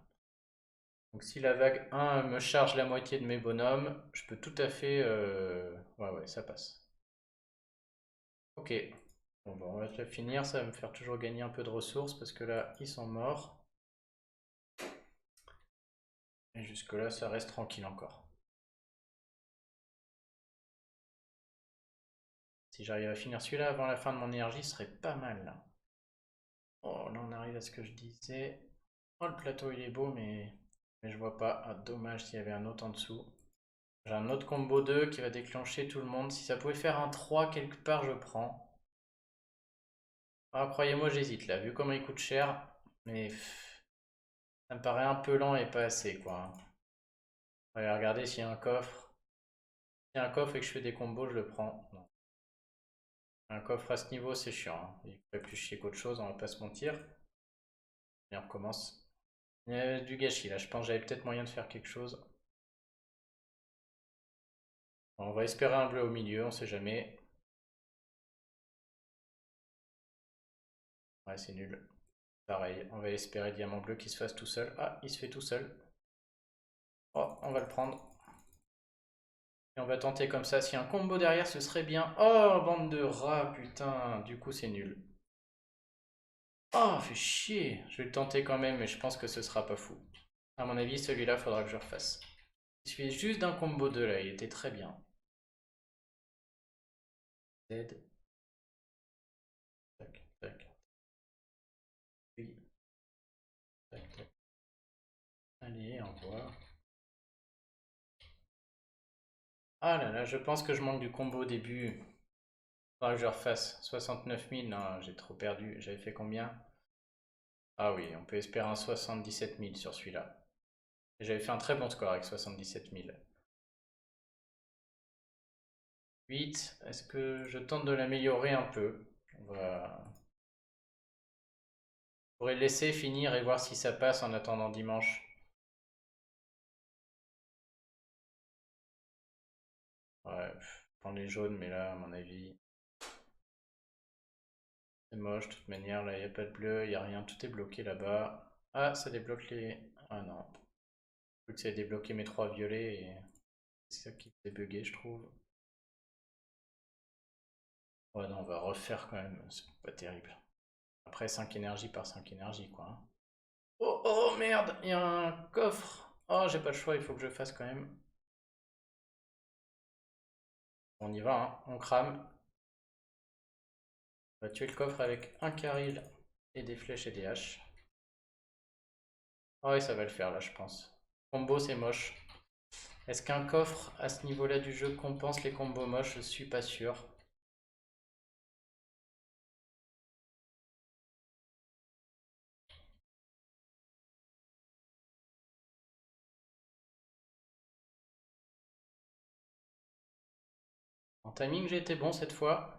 Donc si la vague 1 me charge la moitié de mes bonhommes, je peux tout à fait... Ouais, ouais, ça passe. Ok. Bon, bah, on va déjà finir, ça va me faire toujours gagner un peu de ressources, parce que là, ils sont morts. Et jusque là, ça reste tranquille encore. Si j'arrive à finir celui-là avant la fin de mon énergie, ce serait pas mal, là. Oh, là on arrive à ce que je disais. Oh, le plateau il est beau, mais je vois pas. Ah, dommage s'il y avait un autre en dessous. J'ai un autre combo 2 qui va déclencher tout le monde. Si ça pouvait faire un 3 quelque part, je prends. Ah, croyez-moi, j'hésite là, vu comment il coûte cher. Mais ça me paraît un peu lent et pas assez, quoi. On va regarder s'il y a un coffre. S'il y a un coffre et que je fais des combos, je le prends. Non. Un coffre à ce niveau, c'est chiant, hein. Il fait plus chier qu'autre chose, on va pas se mentir. Et on recommence. Il y a du gâchis là, je pense que j'avais peut-être moyen de faire quelque chose. Bon, on va espérer un bleu au milieu, on sait jamais. Ouais, c'est nul. Pareil, on va espérer diamant bleu qui se fasse tout seul. Ah, il se fait tout seul. Oh, on va le prendre. Et on va tenter comme ça. Si un combo derrière, ce serait bien. Oh, bande de rats, putain. Du coup, c'est nul. Oh, fait chier. Je vais le tenter quand même, mais je pense que ce sera pas fou. À mon avis, celui-là, faudra que je refasse. Il suffit juste d'un combo 2 là, il était très bien. Z. Tac, tac. Oui. Tac, tac. Allez, au revoir. Ah là là, je pense que je manque du combo au début. Faudra que je refasse. 69 000, non, j'ai trop perdu. J'avais fait combien? Ah oui, on peut espérer un 77 000 sur celui-là. Et j'avais fait un très bon score avec 77 000. 8, est-ce que je tente de l'améliorer un peu? On pourrait le laisser finir et voir si ça passe en attendant dimanche. Ouais, prendre les jaunes, mais là, à mon avis, c'est moche. De toute manière, là, il n'y a pas de bleu, il n'y a rien, tout est bloqué là-bas. Ah, ça débloque les... Ah non. Vu que ça a débloqué mes 3 violets et c'est ça qui fait bugger, je trouve. Ouais, non, on va refaire quand même, c'est pas terrible. Après, 5 énergies par 5 énergies, quoi, hein. Oh, oh, merde, il y a un coffre. Oh, j'ai pas le choix, il faut que je fasse quand même. On y va, hein, on crame. On va tuer le coffre avec un caril et des flèches et des haches. Oh, ouais, ça va le faire, là, je pense. Combo, c'est moche. Est-ce qu'un coffre à ce niveau-là du jeu compense les combos moches? Je suis pas sûr. En timing, j'ai été bon cette fois.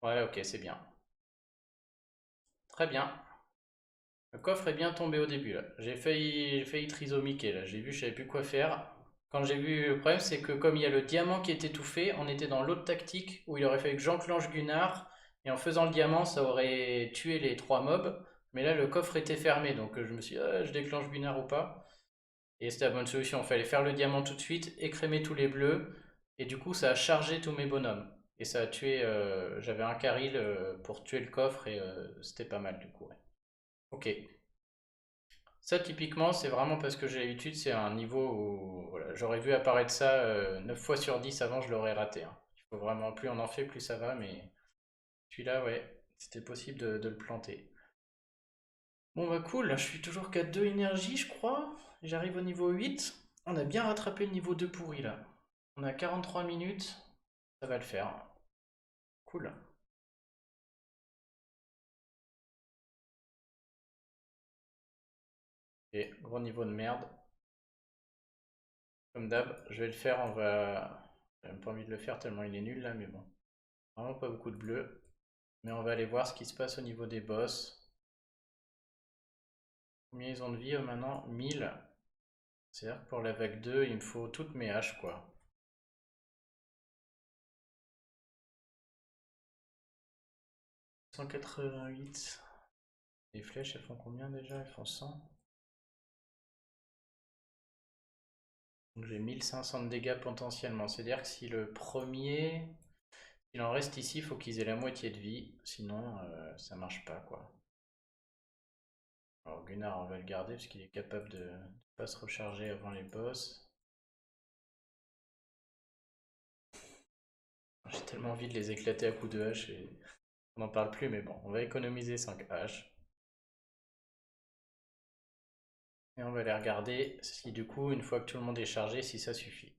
Ouais, ok, c'est bien. Très bien. Le coffre est bien tombé au début là. J'ai failli trisomiquer là. J'ai vu, je savais plus quoi faire. Quand j'ai vu le problème, c'est que comme il y a le diamant qui est étouffé, on était dans l'autre tactique où il aurait fallu que j'enclenche Gunnar et en faisant le diamant, ça aurait tué les 3 mobs. Mais là, le coffre était fermé, donc je me suis dit, ah, je déclenche Gunnar ou pas. Et c'était la bonne solution. Il fallait faire le diamant tout de suite, écrémer tous les bleus, et du coup, ça a chargé tous mes bonhommes. Et ça a tué. J'avais un caril pour tuer le coffre et c'était pas mal du coup, ouais. Ok. Ça, typiquement, c'est vraiment parce que j'ai l'habitude, c'est un niveau où voilà, j'aurais vu apparaître ça 9 fois sur 10 avant, je l'aurais raté, hein. Il faut vraiment, plus on en fait, plus ça va, mais celui-là, ouais, c'était possible de le planter. Bon, bah cool, là, je suis toujours qu'à 2 énergies, je crois. J'arrive au niveau 8. On a bien rattrapé le niveau 2 pourri, là. On a 43 minutes, ça va le faire. Cool. Et gros niveau de merde. Comme d'hab, je vais le faire, on va... J'ai même pas envie de le faire tellement il est nul, là, mais bon. Vraiment pas beaucoup de bleu. Mais on va aller voir ce qui se passe au niveau des boss. Combien ils ont de vie maintenant? 1000. C'est-à-dire que pour la vague 2, il me faut toutes mes haches, quoi. 188. Les flèches, elles font combien déjà? Elles font 100. Donc j'ai 1500 de dégâts potentiellement. C'est-à-dire que si le premier... Il en reste ici, il faut qu'ils aient la moitié de vie. Sinon, ça marche pas, quoi. Alors Gunnar, on va le garder parce qu'il est capable de ne pas se recharger avant les boss. J'ai tellement envie de les éclater à coups de hache et on n'en parle plus, mais bon, on va économiser 5 haches. Et on va les regarder si du coup, une fois que tout le monde est chargé, si ça suffit.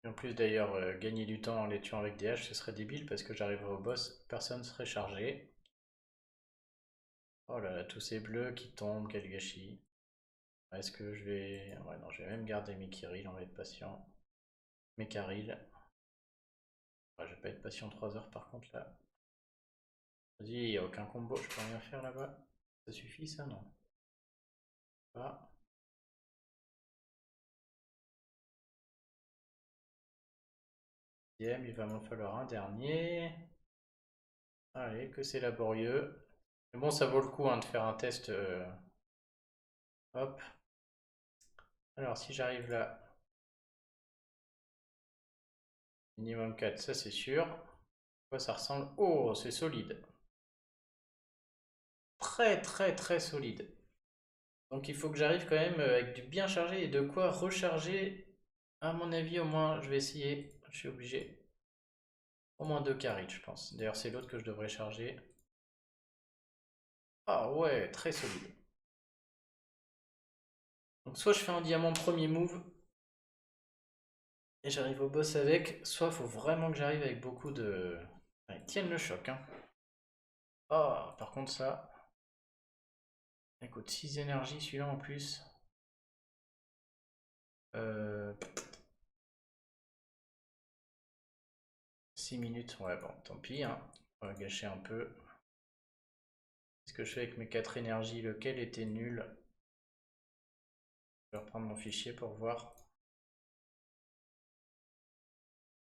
Et en plus d'ailleurs, gagner du temps en les tuant avec des haches, ce serait débile parce que j'arriverai au boss, personne ne serait chargé. Oh là là, tous ces bleus qui tombent, quel gâchis. Est-ce que je vais... Ouais, non, je vais même garder mes Kiril, on va être patient. Mes Karil. Ouais, je vais pas être patient 3 heures par contre là. Vas-y, il n'y a aucun combo, je peux rien faire là-bas. Ça suffit ça, non? Pas. Il va m'en falloir un dernier. Allez, que c'est laborieux. Mais bon, ça vaut le coup hein, de faire un test. Hop. Alors, si j'arrive là, minimum 4, ça c'est sûr. Quoi ça ressemble? Oh, c'est solide. Très très très solide. Donc il faut que j'arrive quand même avec du bien chargé et de quoi recharger. À mon avis, au moins, je vais essayer. Je suis obligé. Au moins 2 carries, je pense. D'ailleurs, c'est l'autre que je devrais charger. Ah ouais, très solide. Donc soit je fais un diamant premier move et j'arrive au boss avec, soit il faut vraiment que j'arrive avec beaucoup de... Ouais, tiennent le choc, hein. Ah, par contre ça... Écoute, 6 énergies celui-là en plus. Euh... 6 minutes, ouais bon, tant pis, hein. On va gâcher un peu. Qu'est-ce que je fais avec mes 4 énergies? Lequel était nul? Je vais reprendre mon fichier pour voir.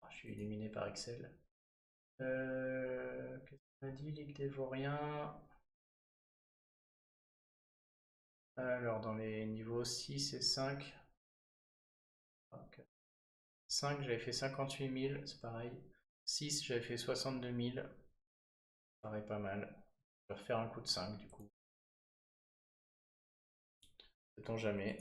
Ah, je suis éliminé par Excel. Qu'est-ce qu'on a dit? Ligue des Vauriens. Alors, dans les niveaux 6 et 5. 5, j'avais fait 58 000, c'est pareil. 6, j'avais fait 62 000. Pareil, pas mal. Je vais refaire un coup de 5 du coup. Sait-on jamais.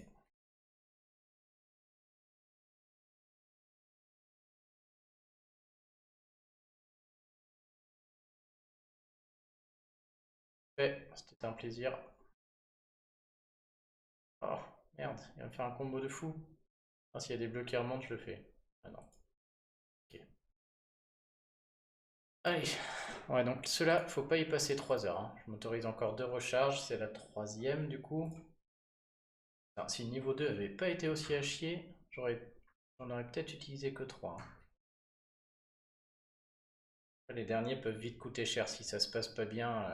Fait, c'était un plaisir. Oh, merde, il va me faire un combo de fou. Ah, s'il y a des bleus qui remontent, je le fais. Ah non. Ok. Allez. Ouais, donc cela, faut pas y passer 3 heures, hein. Je m'autorise encore 2 recharges, c'est la troisième du coup. Alors, si le niveau 2 avait pas été aussi à chier, j'en aurais peut-être utilisé que 3, hein. Les derniers peuvent vite coûter cher si ça se passe pas bien.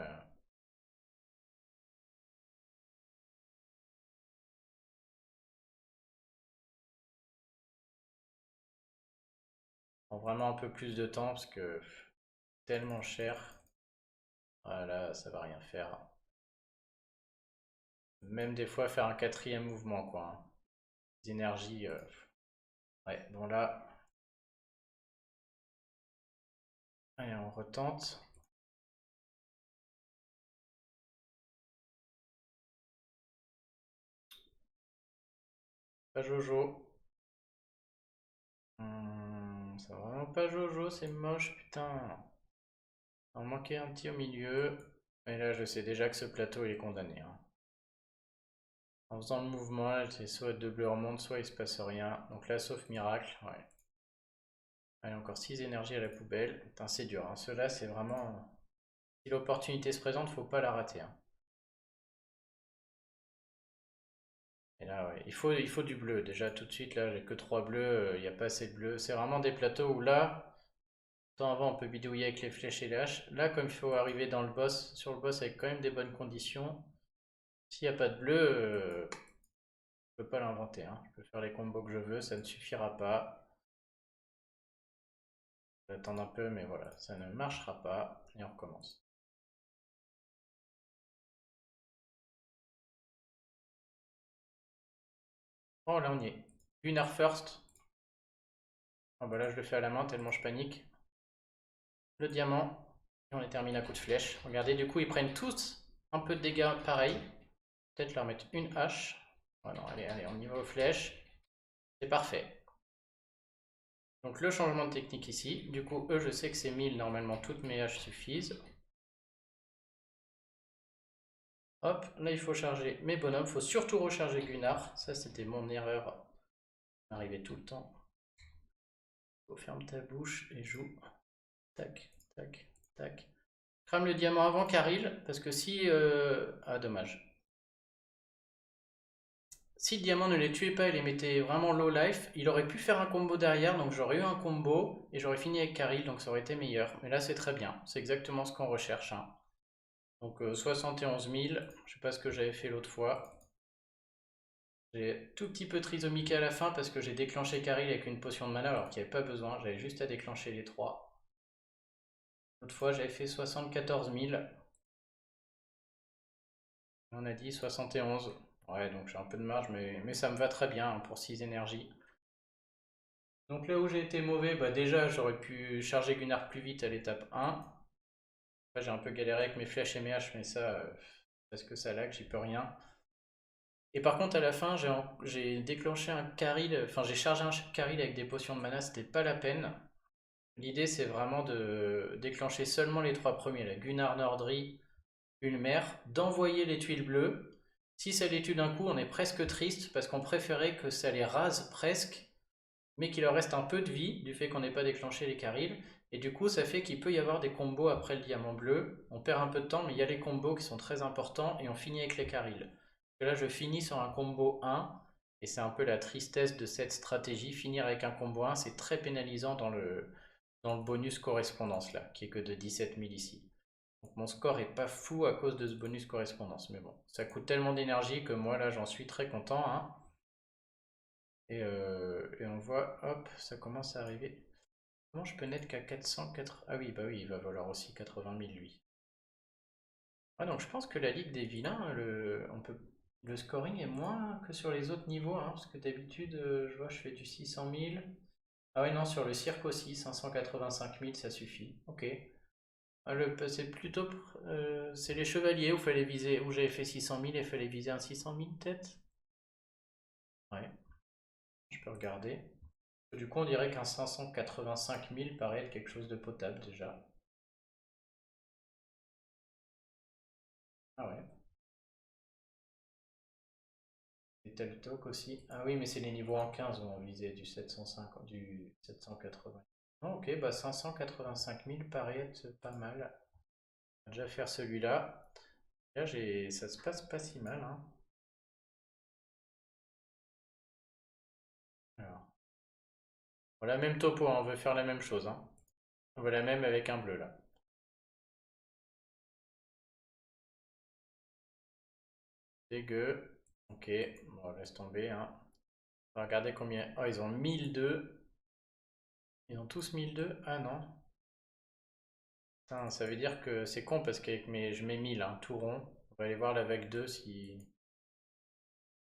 Prend vraiment un peu plus de temps parce que tellement cher. Voilà, ça va rien faire. Même des fois faire un quatrième mouvement quoi, hein. Les énergies. Ouais, bon là. Allez, on retente. Pas Jojo. C'est vraiment pas Jojo, c'est moche, putain. Il en manquait un petit au milieu. Et là, je sais déjà que ce plateau il est condamné, hein. En faisant le mouvement, c'est soit deux bleus remontent, soit il se passe rien. Donc là, sauf miracle, ouais. Allez, encore 6 énergies à la poubelle. Putain, c'est dur, hein. Ceux-là, c'est vraiment... Si l'opportunité se présente, faut pas la rater, hein. Et là, ouais, il faut du bleu. Déjà, tout de suite, là, j'ai que 3 bleus. Il n'y a pas assez de bleus. C'est vraiment des plateaux où là, temps avant, on peut bidouiller avec les flèches et les haches. Là, comme il faut arriver dans le boss, sur le boss avec quand même des bonnes conditions, s'il n'y a pas de bleu, je peux pas l'inventer, hein. Je peux faire les combos que je veux, ça ne suffira pas. Je vais attendre un peu, mais voilà, ça ne marchera pas. Et on recommence. Oh, là on y est. Gunnar first. Oh, bah là je le fais à la main tellement je panique. Le diamant. Et on les termine à coup de flèche. Regardez, du coup ils prennent tous un peu de dégâts pareil. Peut-être leur mettre une hache. Oh non, allez, allez, on y va aux flèches. C'est parfait. Donc le changement de technique ici. Du coup, eux, je sais que c'est 1000. Normalement, toutes mes haches suffisent. Hop, là il faut charger mes bonhommes. Il faut surtout recharger Gunnar. Ça, c'était mon erreur. Ça m'arrivait tout le temps. Ferme ta bouche et joue. Tac, tac, tac. Crame le diamant avant Karil, parce que si... Ah, dommage. Si le diamant ne les tuait pas et les mettait vraiment low life, il aurait pu faire un combo derrière, donc j'aurais eu un combo et j'aurais fini avec Karil, donc ça aurait été meilleur. Mais là c'est très bien, c'est exactement ce qu'on recherche, hein. Donc 71 000, je sais pas ce que j'avais fait l'autre fois. J'ai tout petit peu trisomiqué à la fin parce que j'ai déclenché Karil avec une potion de mana alors qu'il n'y avait pas besoin, j'avais juste à déclencher les trois. L'autre fois j'avais fait 74 000. On a dit 71. Ouais, donc j'ai un peu de marge, mais ça me va très bien hein, pour 6 énergies. Donc là où j'ai été mauvais, bah déjà j'aurais pu charger Gunnar plus vite à l'étape 1. Après j'ai un peu galéré avec mes flèches et mes haches, mais ça, parce que ça lag, j'y peux rien. Et par contre à la fin j'ai déclenché un carry, enfin j'ai chargé un carry avec des potions de mana, c'était pas la peine. L'idée c'est vraiment de déclencher seulement les trois premiers, la Gunnar Nordri, Ulmer, d'envoyer les tuiles bleues. Si ça les tue d'un coup, on est presque triste parce qu'on préférait que ça les rase presque, mais qu'il leur reste un peu de vie du fait qu'on n'ait pas déclenché les carils. Et du coup, ça fait qu'il peut y avoir des combos après le diamant bleu. On perd un peu de temps, mais il y a les combos qui sont très importants et on finit avec les carils. Là, je finis sur un combo 1 et c'est un peu la tristesse de cette stratégie. Finir avec un combo 1, c'est très pénalisant dans le bonus correspondance là, qui est que de 17 000 ici. Donc mon score est pas fou à cause de ce bonus correspondance, mais bon, ça coûte tellement d'énergie que moi là j'en suis très content, hein. Et on voit, hop, ça commence à arriver. Comment je peux n'être qu'à 404? Ah oui, bah oui, il va valoir aussi 80 000 lui. Ah donc je pense que la Ligue des Vilains, le scoring est moins que sur les autres niveaux, hein, parce que d'habitude, je vois, je fais du 600 000. Ah oui, non, sur le cirque aussi, 585 000, ça suffit. Ok. Ah, c'est plutôt, c'est les chevaliers où fallait viser, où j'avais fait 600 000 et fallait viser un 600 000 peut-être? Ouais, je peux regarder. Du coup, on dirait qu'un 585 000 paraît être quelque chose de potable déjà. Ah ouais. Et tel talk aussi. Ah oui, mais c'est les niveaux en 15 où on visait du 750, du 780. Ah, ok, bah 585 000 paraît être pas mal. On va déjà faire celui-là. Là, ça se passe pas si mal, hein. Alors, voilà, même topo, hein, on veut faire la même chose, hein. On veut la même avec un bleu là. Dégueu. Ok, bon, laisse tomber, hein. On va regarder combien. Oh, ils ont 1002. Ils ont tous 1002. Ah non. Putain, ça veut dire que c'est con parce qu'avec je mets 1000, hein, tout rond. On va aller voir la vague 2 si.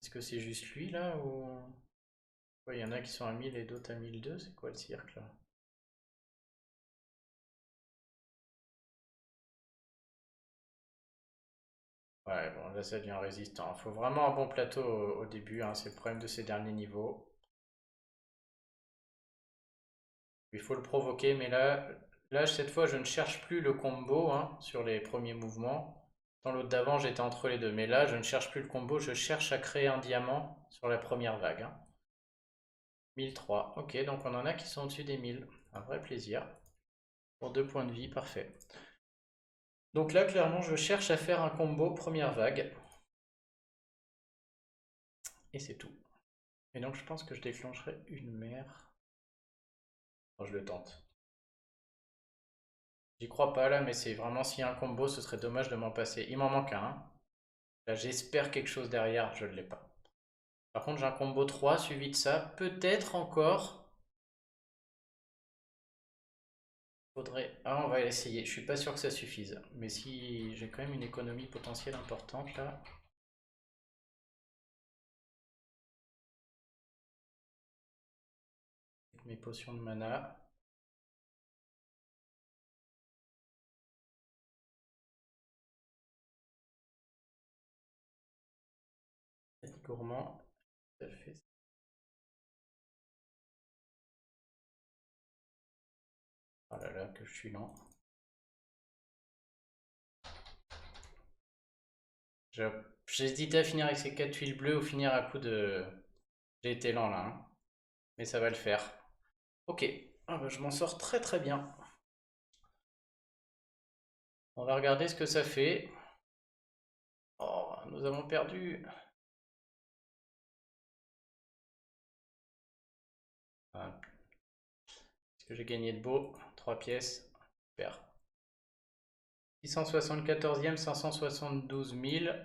Est-ce que c'est juste lui là ou. Ouais, il y en a qui sont à 1000 et d'autres à 1002. C'est quoi le cirque là? Ouais, bon, là ça devient résistant. Il faut vraiment un bon plateau au début, hein, c'est le problème de ces derniers niveaux. Il faut le provoquer, mais là cette fois, je ne cherche plus le combo hein, sur les premiers mouvements. Dans l'autre d'avant, j'étais entre les deux. Mais là, je ne cherche plus le combo, je cherche à créer un diamant sur la première vague, hein. 1003. Ok, donc on en a qui sont au-dessus des 1000. Un vrai plaisir. Pour 2 points de vie, parfait. Donc là, clairement, je cherche à faire un combo première vague. Et c'est tout. Et donc, je pense que je déclencherai une mère. Bon, je le tente. J'y crois pas là, mais c'est vraiment s'il y a un combo, ce serait dommage de m'en passer. Il m'en manque un, hein. Là, j'espère quelque chose derrière, je ne l'ai pas. Par contre, j'ai un combo 3 suivi de ça. Peut-être encore. Faudrait... Ah, on va essayer. Je suis pas sûr que ça suffise. Mais si j'ai quand même une économie potentielle importante là. Avec mes potions de mana. Gourmand. Ça fait... Oh là là, que je suis lent. J'hésitais à finir avec ces 4 tuiles bleues ou finir à coup de... J'ai été lent là, hein. Mais ça va le faire. Ok. Ah bah, je m'en sors très très bien. On va regarder ce que ça fait. Oh, nous avons perdu. Ah, est-ce que j'ai gagné de beau? 3 pièces. Super. 674e, 572 000.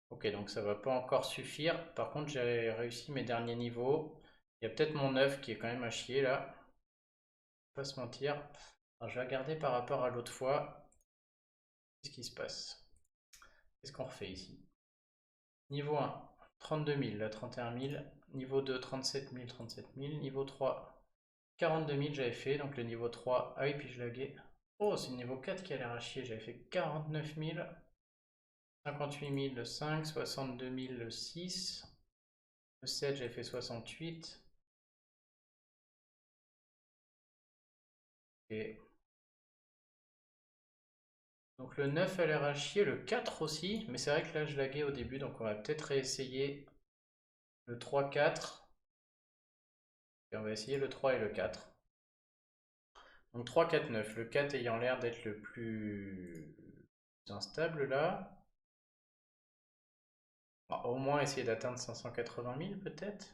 Ok, donc ça va pas encore suffire. Par contre, j'ai réussi mes derniers niveaux. Il y a peut-être mon œuf qui est quand même à chier là. Pas se mentir. Alors, je vais regarder par rapport à l'autre fois. Qu'est-ce qui se passe? Qu'est-ce qu'on refait ici? Niveau 1, 32 000, là 31 000. Niveau 2, 37 000, 37 000. Niveau 3, 42 000 j'avais fait. Donc le niveau 3, ah oui, puis je laguais. Oh, c'est le niveau 4 qui a l'air à chier. J'avais fait 49 000. 58 000 le 5, 62 000 le 6. Le 7, j'avais fait 68. Et donc le 9 a l'air à chier, le 4 aussi. Mais c'est vrai que là, je laguais au début. Donc on va peut-être réessayer le 3, 4. Et on va essayer le 3 et le 4. Donc 3, 4, 9. Le 4 ayant l'air d'être le plus instable là. Au moins essayer d'atteindre 580 000 peut-être.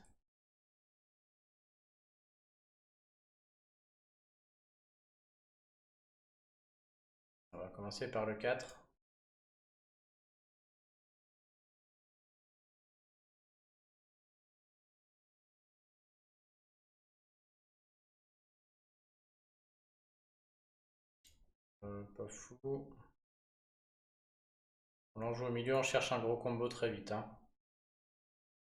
On va commencer par le 4. Pas fou. On en joue au milieu, on cherche un gros combo très vite, hein.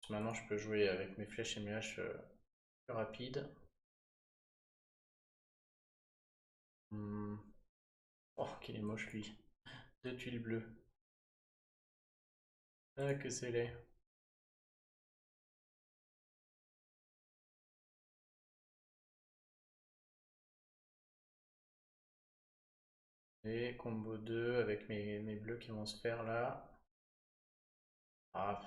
Maintenant je peux jouer avec mes flèches et mes haches plus rapides. Oh, qu'il est moche lui. Deux tuiles bleues. Ah, que c'est laid. Et combo 2 avec mes bleus qui vont se faire là. Ah,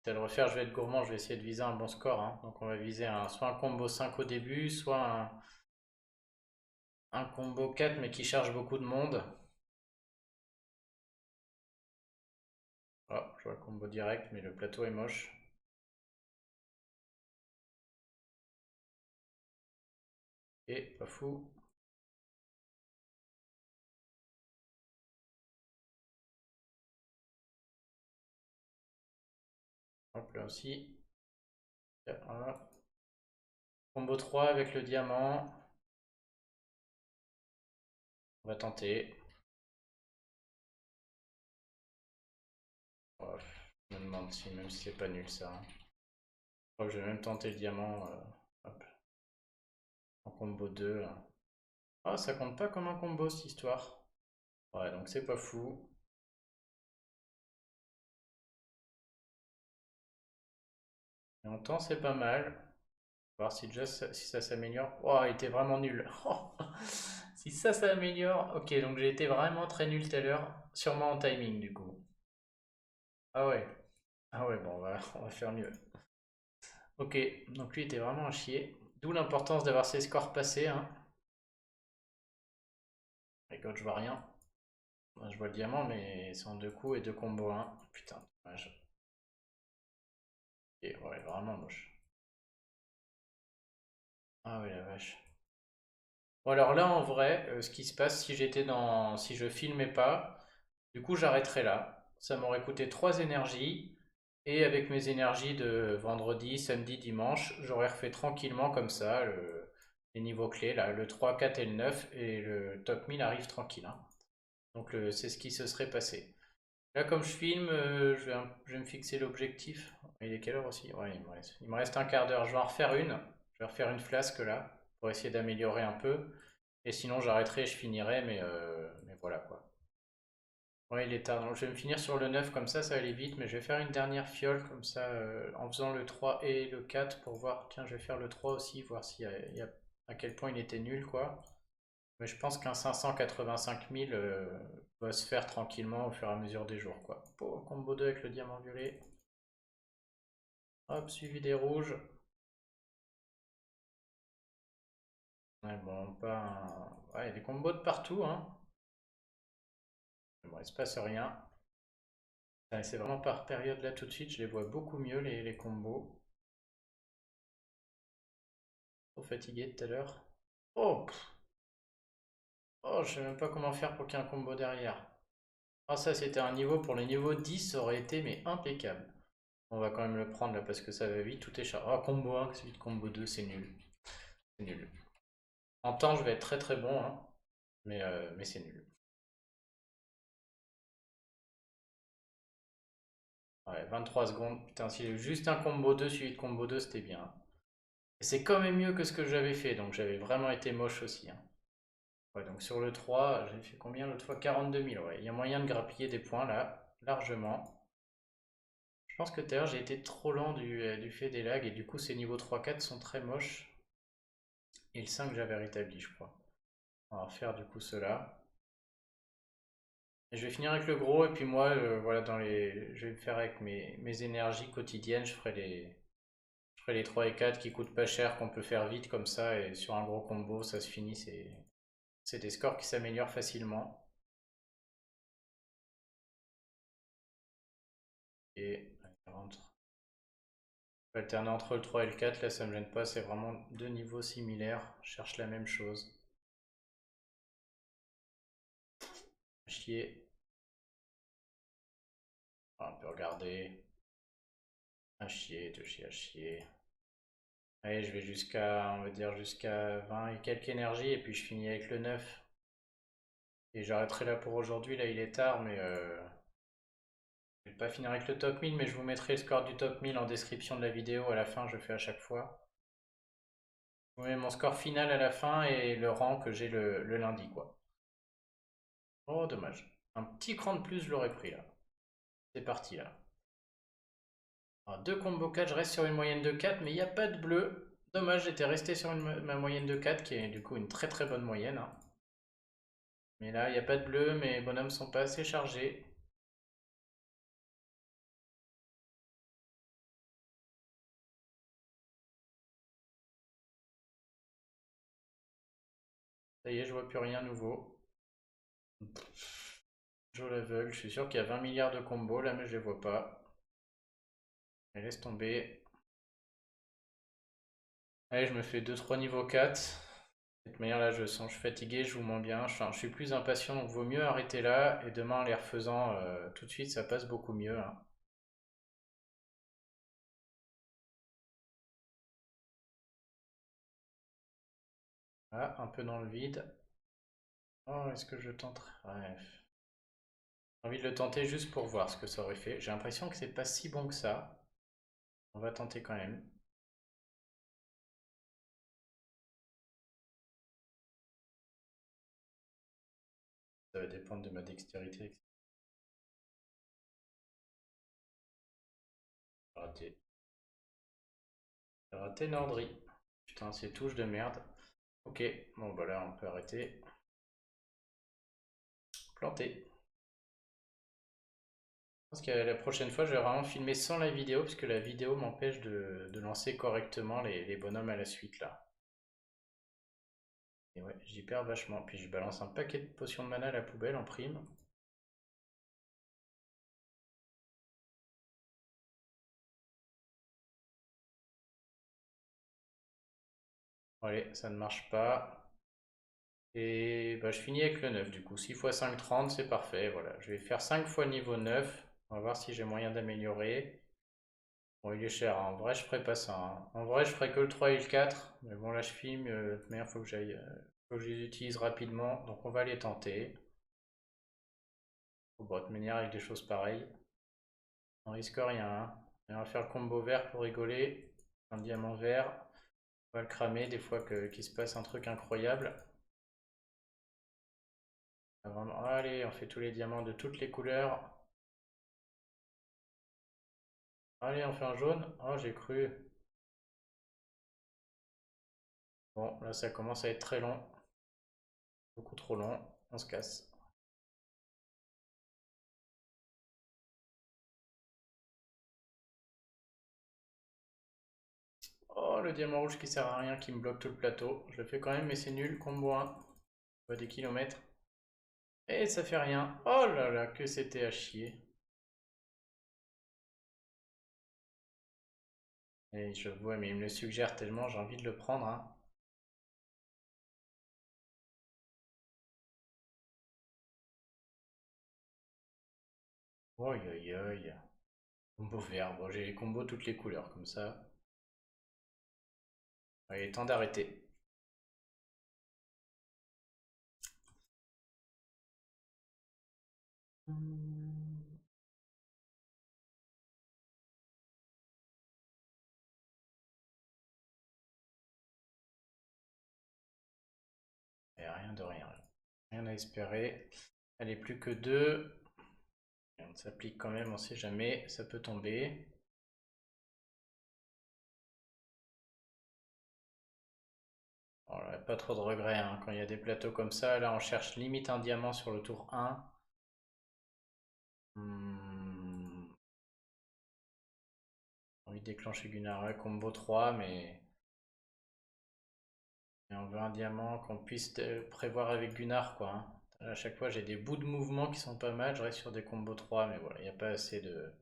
si à le refaire, je vais être gourmand, je vais essayer de viser un bon score, hein. Donc on va viser soit un combo 5 au début, soit un combo 4 mais qui charge beaucoup de monde. Oh, je vois le combo direct, mais le plateau est moche. Et pas fou. Hop là aussi. Voilà. Combo 3 avec le diamant. On va tenter. Oh, je me demande si même si c'est pas nul ça, hein. Oh, je vais même tenter le diamant. Hop, en combo 2 là. Ah, ça compte pas comme un combo cette histoire. Ouais, donc c'est pas fou. Et en temps, c'est pas mal. Voir si déjà si ça s'améliore. Oh, il était vraiment nul. Si ça s'améliore. Ok, donc j'ai été vraiment très nul tout à l'heure. Sûrement en timing du coup. Ah ouais. Ah ouais, bon, on va faire mieux. Ok, donc lui était vraiment un chier. D'où l'importance d'avoir ses scores passés, hein. Et quand je vois rien. Je vois le diamant, mais c'est en deux coups et deux combos, hein. Putain, dommage. Et ouais, vraiment moche. Ah ouais, la vache. Bon, alors là, en vrai, ce qui se passe si j'étais dans... Si je filmais pas, du coup, j'arrêterais là. Ça m'aurait coûté 3 énergies. Et avec mes énergies de vendredi, samedi, dimanche, j'aurais refait tranquillement comme ça. les niveaux clés, là, le 3, 4 et le 9, et le top 1000 arrive tranquille, hein. Donc c'est ce qui se serait passé. Là, comme je filme, je vais me fixer l'objectif. Il est quelle heure aussi? Ouais, il me reste un quart d'heure. Je vais en refaire une. Je vais refaire une flasque là, pour essayer d'améliorer un peu. Et sinon, j'arrêterai, je finirai, mais voilà quoi. Ouais, il est tard. Donc, je vais me finir sur le 9 comme ça va aller vite. Mais je vais faire une dernière fiole comme ça, en faisant le 3 et le 4 pour voir. Tiens, je vais faire le 3 aussi, voir à quel point il était nul quoi. Mais je pense qu'un 585 000 va se faire tranquillement au fur et à mesure des jours, quoi. Pour combo 2 avec le diamant violet. Hop, suivi des rouges. Ouais, bon, pas un... Ouais, il y a des combos de partout, hein. Bon, il se passe rien. C'est vraiment par période là tout de suite, je les vois beaucoup mieux les combos. Trop fatigué tout à l'heure. Oh, oh, je sais même pas comment faire pour qu'il y ait un combo derrière. Ah, ça c'était un niveau pour les niveaux 10, ça aurait été mais impeccable. On va quand même le prendre là parce que ça va vite, tout est chargé. Ah, combo 1, suite combo 2, c'est nul. C'est nul. En temps, je vais être très très bon, hein, mais c'est nul. Ouais, 23 secondes. Putain, si juste un combo 2 suivi de combo 2, c'était bien. Et c'est quand même mieux que ce que j'avais fait, donc j'avais vraiment été moche aussi, hein. Ouais, donc sur le 3, j'ai fait combien l'autre fois? 42 000, ouais. Il y a moyen de grappiller des points là, largement. Je pense que tout à l'heure j'ai été trop lent du fait des lags, et du coup ces niveaux 3-4 sont très moches. Et le 5 j'avais rétabli, je crois. On va refaire du coup cela. Et je vais finir avec le gros, et puis moi, voilà, je vais me faire avec mes énergies quotidiennes, je ferai les 3 et 4 qui coûtent pas cher, qu'on peut faire vite comme ça, et sur un gros combo, ça se finit, c'est des scores qui s'améliorent facilement. Et allez, rentre. Alterner entre le 3 et le 4, là ça me gêne pas, c'est vraiment deux niveaux similaires, je cherche la même chose. Chier. Ah, on peut regarder. À chier, de chier, à chier. Allez, je vais jusqu'à, on va dire jusqu'à 20 et quelques énergies, et puis je finis avec le 9. Et j'arrêterai là pour aujourd'hui, là il est tard, mais je vais pas finir avec le top 1000, mais je vous mettrai le score du top 1000 en description de la vidéo à la fin, je fais à chaque fois. Je vous mets mon score final à la fin et le rang que j'ai le lundi, quoi. Oh, dommage. Un petit cran de plus, je l'aurais pris là. C'est parti là. Alors, deux combos 4, je reste sur une moyenne de 4, mais il n'y a pas de bleu. Dommage, j'étais resté sur ma moyenne de 4, qui est du coup une très très bonne moyenne, hein. Mais là, il n'y a pas de bleu, mes bonhommes sont pas assez chargés. Ça y est, je vois plus rien nouveau. Joe l'aveugle, je suis sûr qu'il y a 20 milliards de combos là, mais je les vois pas. Allez, laisse tomber. Allez, je me fais deux trois niveaux 4. De toute manière, là, je sens que je suis fatigué, je joue moins bien. Je suis plus impatient, donc vaut mieux arrêter là. Et demain, en les refaisant tout de suite, ça passe beaucoup mieux, hein. Ah, un peu dans le vide. Oh, est-ce que je tenterai? Bref. J'ai envie de le tenter juste pour voir ce que ça aurait fait. J'ai l'impression que c'est pas si bon que ça. On va tenter quand même. Ça va dépendre de ma dextérité. Raté. Raté Nordry. Putain, ces touches de merde. Ok, bon bah là on peut arrêter. Planté. Je pense que la prochaine fois je vais vraiment filmer sans la vidéo parce que la vidéo m'empêche de lancer correctement les bonhommes à la suite là. Et ouais, j'y perds vachement. Puis je balance un paquet de potions de mana à la poubelle en prime. Allez, ça ne marche pas. Et bah, je finis avec le 9 du coup. 6 x 5, 30, c'est parfait. Voilà, je vais faire 5 fois niveau 9. On va voir si j'ai moyen d'améliorer. Bon, il est cher, hein. En vrai, je ferai pas ça, hein. En vrai, je ferai que le 3 et le 4. Mais bon, là, je filme. De toute manière, faut que j'aille. Faut que je les utilise rapidement. Donc, on va les tenter. Bon, de toute manière, avec des choses pareilles, on risque rien, hein. Et on va faire le combo vert pour rigoler. Un diamant vert. On va le cramer des fois qu'il se passe un truc incroyable. Vraiment. Allez, on fait tous les diamants de toutes les couleurs. Allez, on fait un jaune. Oh, j'ai cru. Bon, là, ça commence à être très long. Beaucoup trop long. On se casse. Oh, le diamant rouge qui sert à rien, qui me bloque tout le plateau. Je le fais quand même, mais c'est nul. Combo 1. On va des kilomètres. Et ça fait rien. Oh là là, que c'était à chier. Et je vois, mais il me le suggère tellement, j'ai envie de le prendre, hein. Oi, oi, oi. Combo vert. Bon, j'ai les combos toutes les couleurs, comme ça. Ouais, il est temps d'arrêter. Et rien de rien. Rien à espérer. Elle est plus que deux. On s'applique quand même, on sait jamais, ça peut tomber. Voilà, pas trop de regrets, hein. Quand il y a des plateaux comme ça, là on cherche limite un diamant sur le tour 1. Hmm, envie de déclencher Gunnar combo 3, mais on veut un diamant qu'on puisse prévoir avec Gunnar, quoi, hein. À chaque fois j'ai des bouts de mouvement qui sont pas mal, je reste sur des combos 3, mais voilà, il n'y a pas assez de...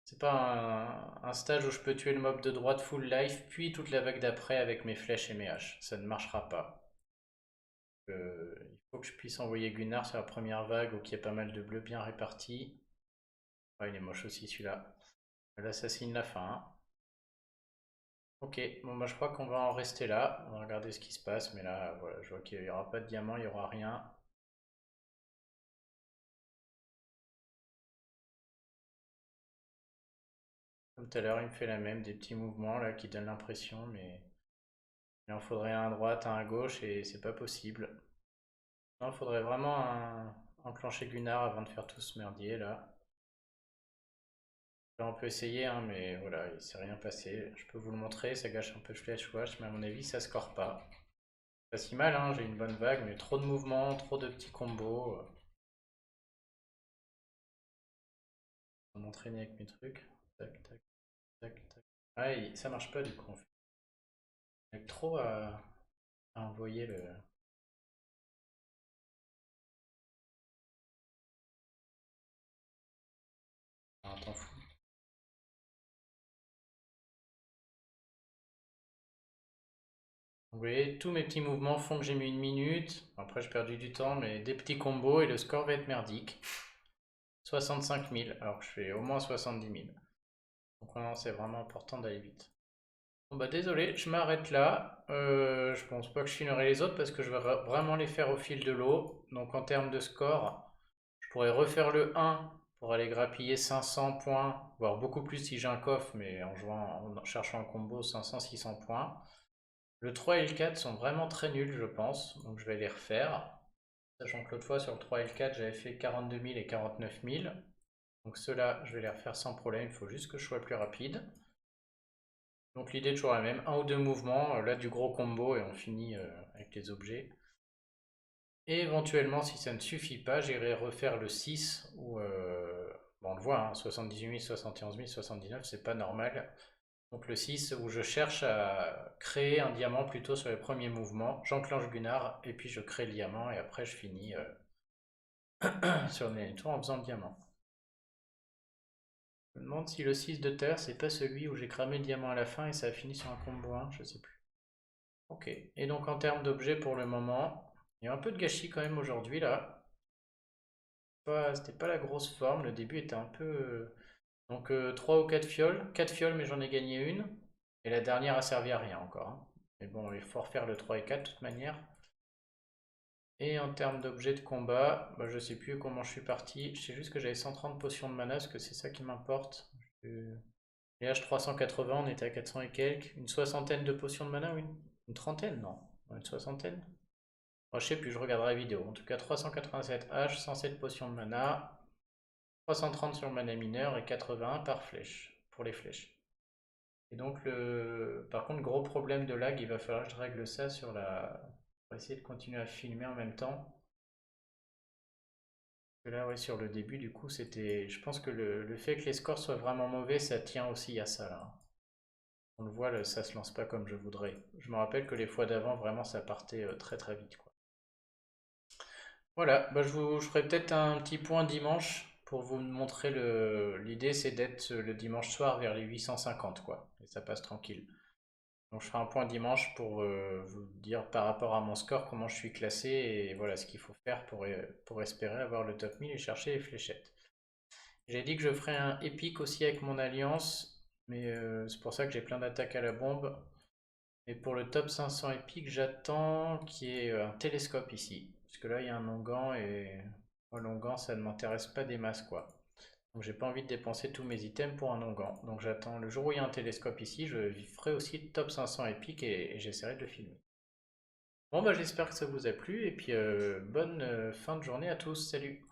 C'est pas un stage où je peux tuer le mob de droite full life, puis toute la vague d'après avec mes flèches et mes haches. Ça ne marchera pas. Il faut que je puisse envoyer Gunnar sur la première vague ou qu'il y ait pas mal de bleus bien répartis. Ouais, il est moche aussi celui-là. Là, ça signe la fin, hein. Ok, bon bah je crois qu'on va en rester là. On va regarder ce qui se passe, mais là, voilà, je vois qu'il n'y aura pas de diamant, il n'y aura rien. Comme tout à l'heure, il me fait la même, des petits mouvements là qui donnent l'impression, mais il en faudrait un à droite, un à gauche, et c'est pas possible. Non, il faudrait vraiment enclencher Gunnar avant de faire tout ce merdier là. Là, on peut essayer, hein, mais voilà, il s'est rien passé. Je peux vous le montrer, ça gâche un peu le flash watch, mais à mon avis, ça score pas. Pas si mal, hein, j'ai une bonne vague, mais trop de mouvements, trop de petits combos. Je vais m'entraîner avec mes trucs. Tac, tac, tac, tac. Ouais, ça marche pas du coup, en fait. J'ai trop à envoyer le. Ah, t'en fous. Vous voyez, tous mes petits mouvements font que j'ai mis une minute. Après, j'ai perdu du temps, mais des petits combos et le score va être merdique. 65 000, alors que je fais au moins 70 000. Donc, non, c'est vraiment important d'aller vite. Bon bah désolé, je m'arrête là. Je pense pas que je finirai les autres parce que je vais vraiment les faire au fil de l'eau. Donc en termes de score, je pourrais refaire le 1 pour aller grappiller 500 points, voire beaucoup plus si j'ai un coffre, mais en jouant, en cherchant un combo 500-600 points. Le 3 et le 4 sont vraiment très nuls, je pense, donc je vais les refaire. Sachant que l'autre fois sur le 3 et le 4, j'avais fait 42 000 et 49 000. Donc ceux-là, je vais les refaire sans problème, il faut juste que je sois plus rapide. Donc l'idée est toujours la même, un ou deux mouvements, là du gros combo et on finit avec les objets. Et éventuellement, si ça ne suffit pas, j'irai refaire le 6 où, bon, on le voit, hein, 78 000, 71 000, 79, c'est pas normal. Donc le 6 où je cherche à créer un diamant plutôt sur les premiers mouvements. J'enclenche Gunnar et puis je crée le diamant et après je finis sur les tours en faisant le diamant. Je me demande si le 6 de terre c'est pas celui où j'ai cramé le diamant à la fin et ça a fini sur un combo 1, je sais plus. Ok, et donc en termes d'objets pour le moment, il y a un peu de gâchis quand même aujourd'hui là. C'était pas la grosse forme, le début était un peu Donc 3 ou 4 fioles. 4 fioles, mais j'en ai gagné une. Et la dernière a servi à rien encore, hein. Mais bon, il faut refaire le 3 et 4 de toute manière. Et en termes d'objets de combat, bah, je sais plus comment je suis parti. Je sais juste que j'avais 130 potions de mana, parce que c'est ça qui m'importe. Et H 380, on était à 400 et quelques. Une soixantaine de potions de mana, oui. Une trentaine, non. Une soixantaine. Oh, je sais plus, je regarderai la vidéo. En tout cas, 387 H, 107 potions de mana, 330 sur mana mineur et 81 par flèche, pour les flèches. Et donc, par contre, gros problème de lag, il va falloir que je règle ça sur la... On va essayer de continuer à filmer en même temps. Parce que là, ouais, sur le début, du coup, c'était... Je pense que le fait que les scores soient vraiment mauvais, ça tient aussi à ça, là. On le voit, là, ça se lance pas comme je voudrais. Je me rappelle que les fois d'avant, vraiment, ça partait très très vite, quoi. Voilà, bah, je ferai peut-être un petit point dimanche pour vous montrer l'idée, c'est d'être le dimanche soir vers les 850, quoi. Et ça passe tranquille. Donc je ferai un point dimanche pour vous dire par rapport à mon score comment je suis classé et voilà ce qu'il faut faire pour espérer avoir le top 1000 et chercher les fléchettes. J'ai dit que je ferais un épique aussi avec mon alliance, mais c'est pour ça que j'ai plein d'attaques à la bombe. Et pour le top 500 épique, j'attends qu'il y ait un télescope ici. Parce que là, il y a un onguent et moi, l'onguent, ça ne m'intéresse pas des masses, quoi. Donc j'ai pas envie de dépenser tous mes items pour un onguent. Donc j'attends le jour où il y a un télescope ici, je ferai aussi le top 500 épique et j'essaierai de le filmer. Bon, bah j'espère que ça vous a plu et puis bonne fin de journée à tous. Salut!